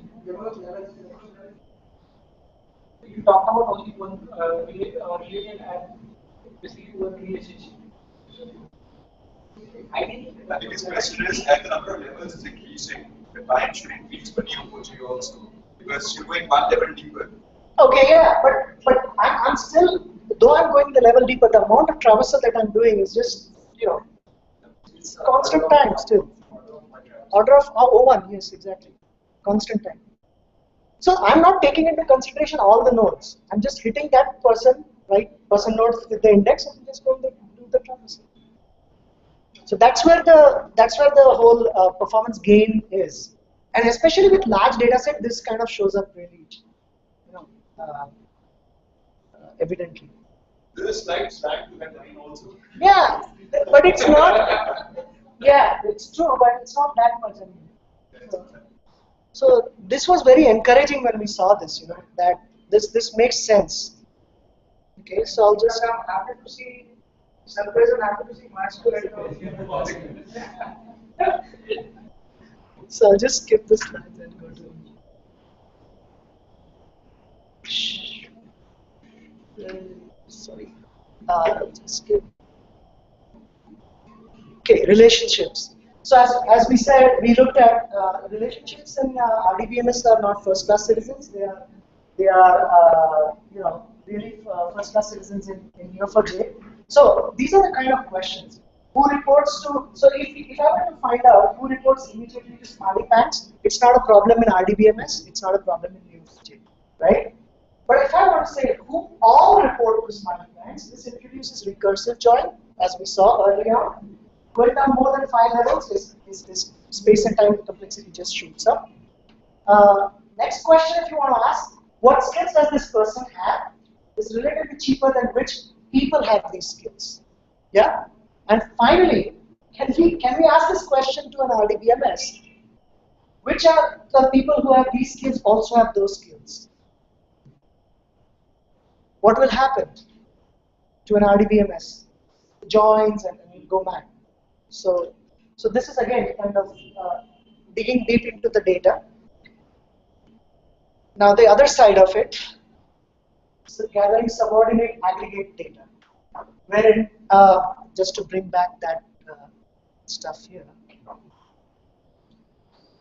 You talk about only one related and basically one relationship. I think his question is, at the number of levels is increasing, the time should increase for Neo4j also, because you're going one level deeper. Okay, yeah, but I'm still, though I'm going the level deeper, the amount of traversal that I'm doing is just, it's constant time still. Order of O1, yes, exactly. Constant time. So I'm not taking into consideration all the nodes. I'm just hitting that person, right? Person node with the index, and just going to do the traversal. So that's where the whole performance gain is, and especially with large data set, this kind of shows up really, evidently. This slide stack to that line also. Yeah, but it's not. Yeah, it's true, but it's not that much anymore. So this was very encouraging when we saw this. That this makes sense. Okay, so I'll just. I'm happy to see. Surprise and happy to see MySQL. So I'll just skip this slide and go to. Sorry. Just skip. Okay, relationships. So as we said, we looked at relationships in RDBMS are not first-class citizens. They are really first-class citizens in Neo4j. So these are the kind of questions. Who reports to? So if I were to find out who reports immediately to Smarty Pants, it's not a problem in RDBMS. It's not a problem in Neo4j, right? But if I want to say who all report to Smarty Pants, this introduces recursive join, as we saw earlier. Going down more than 5 levels, is space and time complexity just shoots up. Next question, if you want to ask, what skills does this person have? Is relatively cheaper than which people have these skills. Yeah. And finally, can we ask this question to an RDBMS? Which are the people who have these skills also have those skills? What will happen to an RDBMS? Joins and will go mad. So this is again kind of digging deep into the data. Now the other side of it is gathering subordinate aggregate data, wherein just to bring back that stuff here.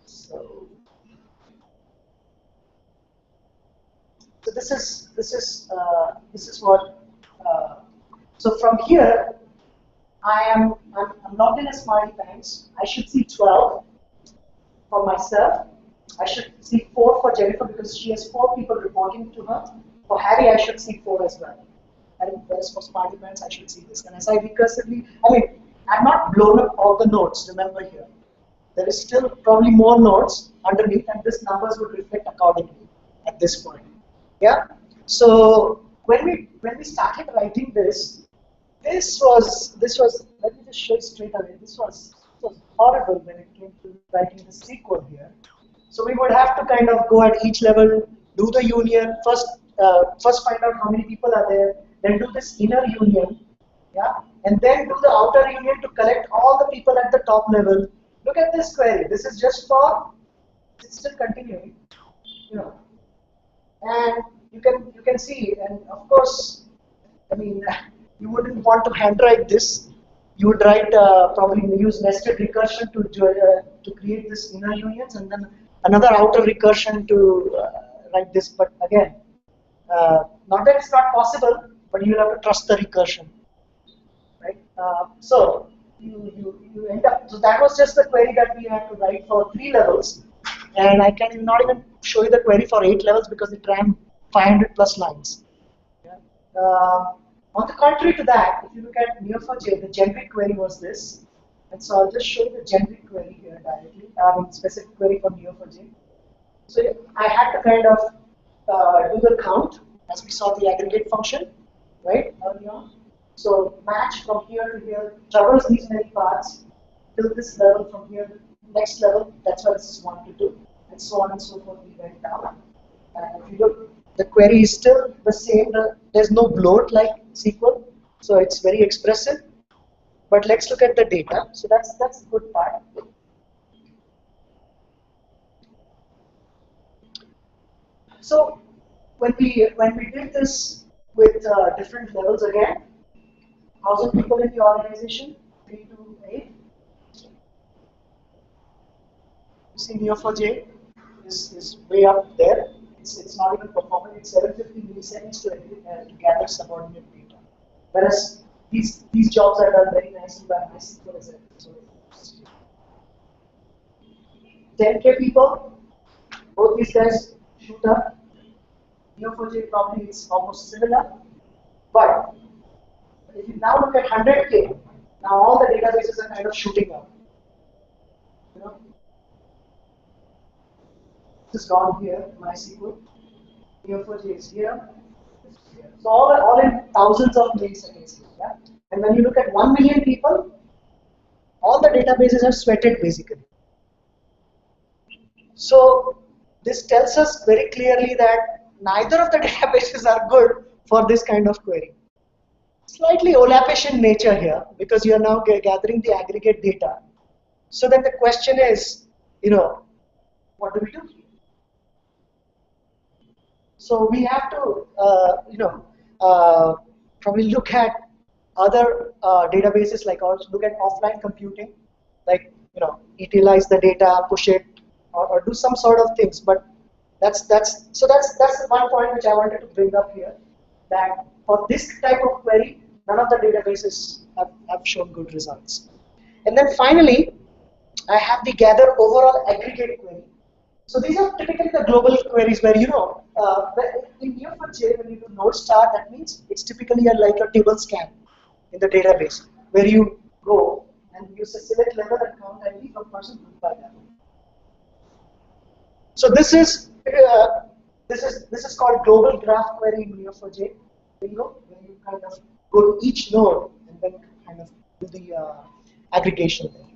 So this is what. So from here, I'm logged in as Smarty Pants. I should see 12 for myself. I should see 4 for Jennifer because she has 4 people reporting to her. For Harry, I should see 4 as well. And whereas for Smarty Pants, I should see this. And as I recursively, I'm not blown up all the nodes, remember here. There is still probably more nodes underneath, and this numbers would reflect accordingly at this point. Yeah? So when we started writing this was let me just show you straight away. This was horrible when it came to writing the SQL here. So we would have to kind of go at each level, do the union, first find out how many people are there, then do this inner union, yeah, and then do the outer union to collect all the people at the top level. Look at this query. This is just for, it's still continuing, and you can see, and of course, you wouldn't want to handwrite this. You would write probably use nested recursion to create this inner unions, and then another outer recursion to write this. But again, not that it's not possible, but you'll have to trust the recursion, right? So you end up. So that was just the query that we had to write for 3 levels, and I can not even show you the query for 8 levels because it ran 500 plus lines. Yeah. On the contrary to that, if you look at Neo4j, the generic query was this. And so I'll just show you the generic query here directly, specific query for Neo4j. So I had to kind of do the count, as we saw the aggregate function, right, early on. So match from here to here, traverse these many paths, till this level, from here to next level, that's why this is 1 to 2, and so on and so forth, we went down. And if you look, the query is still the same. There's no bloat like SQL, so it's very expressive. But let's look at the data. So that's the good part. So when we did this with different levels again, 1,000 people in the organization, 3 to 8. You see Neo4j is way up there. It's not even performing. It's 750 milliseconds to gather subordinate data. Whereas these jobs are done very nicely by MySQL as well. 10K people, both these guys shoot up. Neo4j probably is almost similar. But if you now look at 100K, now all the databases are kind of shooting up. You know, this is gone here, MySQL. Neo4j is here. So all in thousands of milliseconds. Yeah? And when you look at 1 million people, all the databases are sweated basically. So this tells us very clearly that neither of the databases are good for this kind of query. Slightly OLAP-ish in nature here because you are now gathering the aggregate data. So then the question is, what do we do? So we have to, probably look at other databases, like also look at offline computing, like utilize the data, push it, or do some sort of things. But that's one point which I wanted to bring up here, that for this type of query, none of the databases have shown good results. And then finally, I have the gather overall aggregate query. So these are typically the global queries where, in Neo4j, when you do node star, that means it's typically like a table scan in the database, where you go and use a select level and count ID from person group by level. So this is called global graph query in Neo4j. Where you kind of go to each node and then kind of do the aggregation there.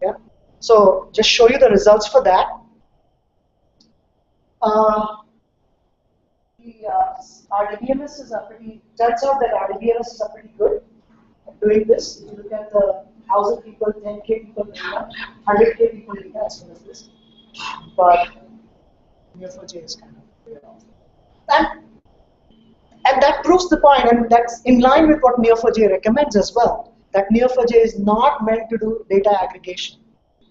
Yeah. So just show you the results for that. RDBMS is turns out that RDBMS is pretty good at doing this. If you look at the 1,000 people, 10K people data, 100K people data as well as this. But Neo4j is kind of way off. And that proves the point, and that's in line with what Neo4j recommends as well, that Neo4j is not meant to do data aggregation.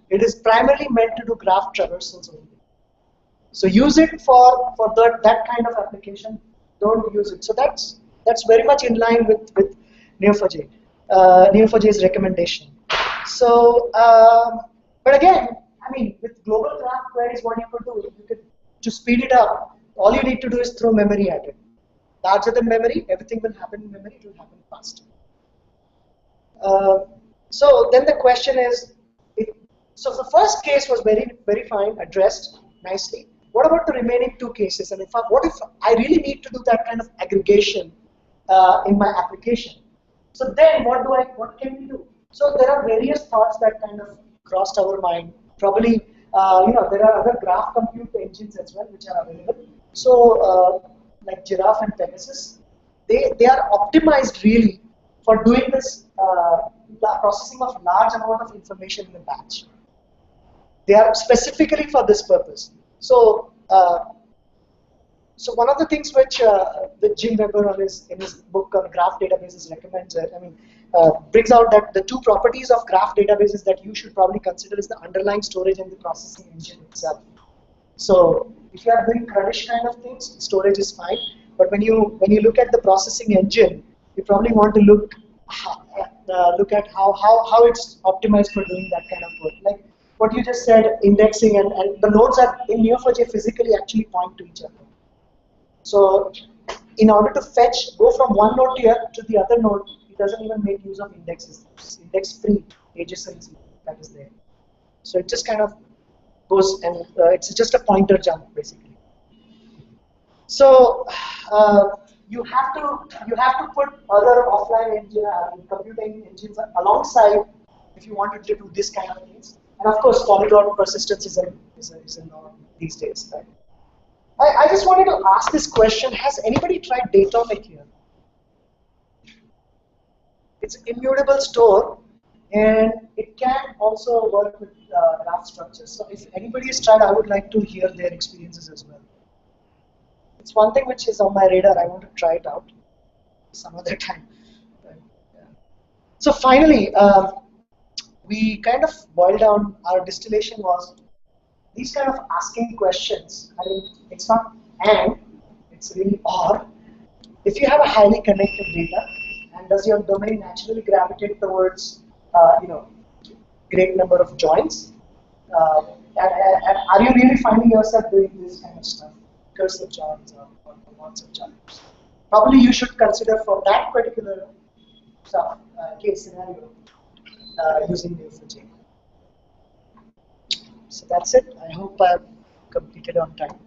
It is primarily meant to do graph traversals only. So use it for that kind of application. Don't use it. So that's very much in line with Neo4j, Neo4j's recommendation. So, but again, I mean, with global graph queries, what you could do, to speed it up, all you need to do is throw memory at it. Larger than memory, everything will happen in memory. It will happen faster. So then the question is, so the first case was very fine, addressed nicely. What about the remaining two cases? And what if I really need to do that kind of aggregation in my application? So then what can we do? So there are various thoughts that kind of crossed our mind. Probably there are other graph compute engines as well which are available. So like Giraffe and Pegasus, they are optimized really for doing this processing of large amount of information in a batch. They are specifically for this purpose. So, so one of the things which Jim Weber in his book on graph databases recommends, brings out that the two properties of graph databases that you should probably consider is the underlying storage and the processing engine itself. So, if you are doing CRUDish kind of things, storage is fine. But when you look at the processing engine, you probably want to look at how it's optimized for doing that kind of work. Like what you just said, indexing and the nodes are in Neo4j physically actually point to each other. So in order to go from one node to the other node, it doesn't even make use of indexes. It's index-free adjacency that is there. So it just kind of goes and it's just a pointer jump basically. So you have to put other offline computing engines alongside if you wanted to do this kind of things. And of course, polyglot persistence is a norm these days, right? I just wanted to ask this question: has anybody tried Datomic here? It's an immutable store, and it can also work with graph structures. So if anybody has tried, I would like to hear their experiences as well. It's one thing which is on my radar. I want to try it out some other time. But, yeah. So finally, we kind of boiled down our distillation was these kind of asking questions. I mean, it's not and, it's really or. If you have a highly connected data, and does your domain naturally gravitate towards, great number of joins? And are you really finding yourself doing this kind of stuff, cursive joins or lots of joins? Probably you should consider for that particular stuff, case scenario using Neo4j. So that's it. I hope I've completed on time.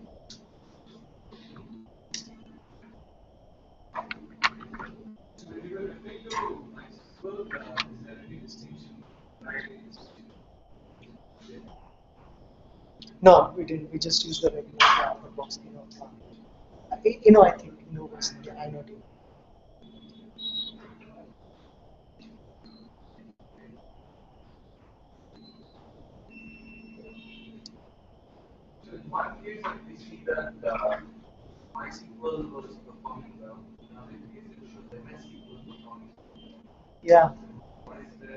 No, we didn't. We just used the regular box. I think was I know. So in one case, we see that MySQL was performing well. In another case, it shows MSSQL performing well. Yeah. What is the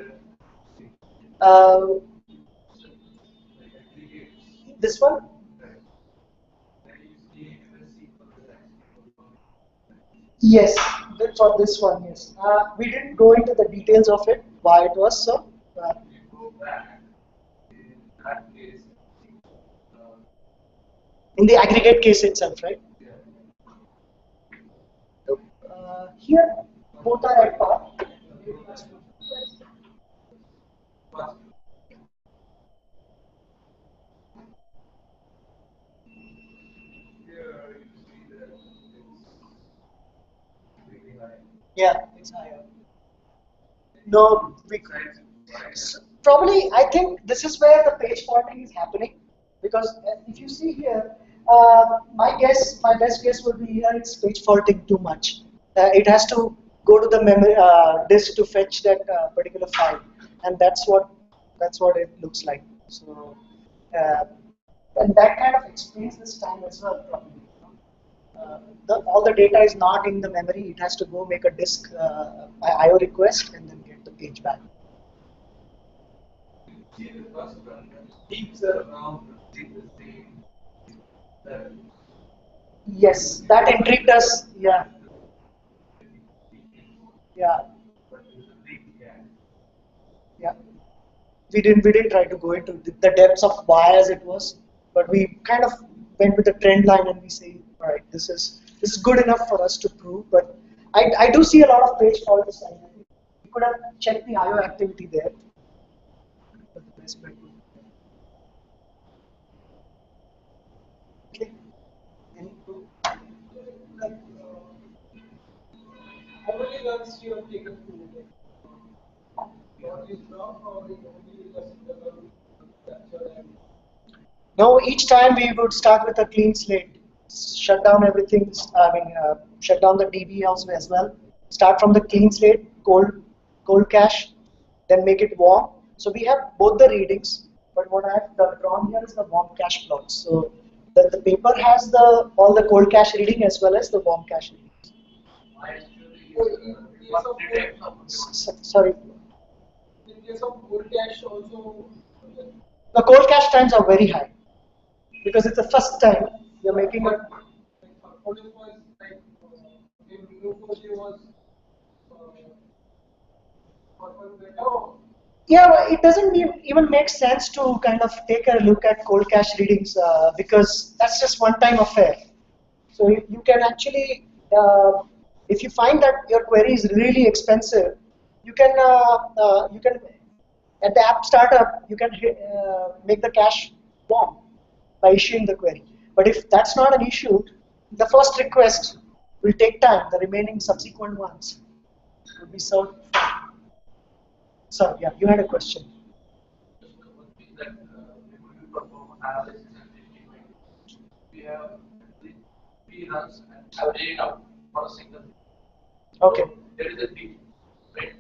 like aggregates? This one? Right. And you see MSSQL is actually performing. Yes, for this one, yes. We didn't go into the details of it, why it was so. You go back in that case. In the aggregate case itself, right? Yeah. Here, both are at par. But here you see that it's really high. Yeah, it's higher. No, probably I think this is where the page faulting is happening, because if you see here, my best guess would be here it's page faulting too much. It has to go to the memory disk to fetch that particular file, and that's what it looks like. So, and that kind of explains this time as well, probably. All the data is not in the memory. It has to go make a disk IO request and then get the page back. See the first one, peaks are around the same level. Yes, that intrigued us. Yeah, yeah, But there's a big gap. yeah. We didn't try to go into the depths of why as it was, but we kind of went with the trend line and we say, all right, this is good enough for us to prove. But I do see a lot of page faults. We could have checked the IO activity there. But the best bet would be okay. Any Like, how many runs you have taken to or is wrong or is only just captured and No, each time we would start with a clean slate, shut down everything. Shut down the DB also as well. Start from the clean slate, cold cache, then make it warm. So we have both the readings, but what I have drawn here is the warm cache plot. So the paper has all the cold cache reading as well as the warm cache reading. Sorry. in case of cold cache also The cold cache times are very high because it's the first time you're making a. performance was like in Neo4j was performed better. Yeah, well, it doesn't even make sense to kind of take a look at cold cache readings because that's just one-time affair. So you can actually, if you find that your query is really expensive, you can at the app startup you can make the cache warm by issuing the query. But if that's not an issue, the first request will take time. The remaining subsequent ones will be served. Sorry, yeah, you had a question. That when we perform analysis and estimate, we have three runs and average it out for a single. Okay. There is a peak, right?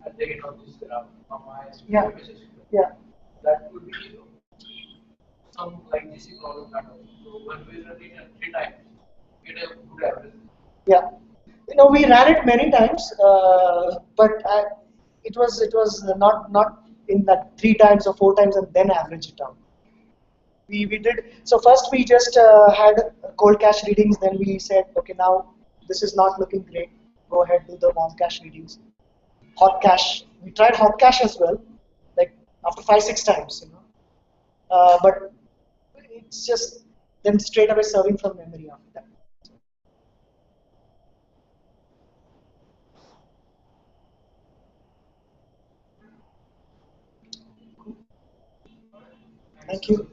At the end of this graph, from MySQL Yeah. to MSSQL. Yeah. That would be some like GC problem kind of. So when we run it 3 times, we get a good average. Yeah. We ran it many times, but it was not in that 3 times or 4 times and then average it out. We did so first we just had cold cache readings, then we said okay, now this is not looking great, go ahead, do the warm cache readings. Hot cache, we tried hot cache as well, like after 5-6 times, but it's just then straight away serving from memory after that. Thank you.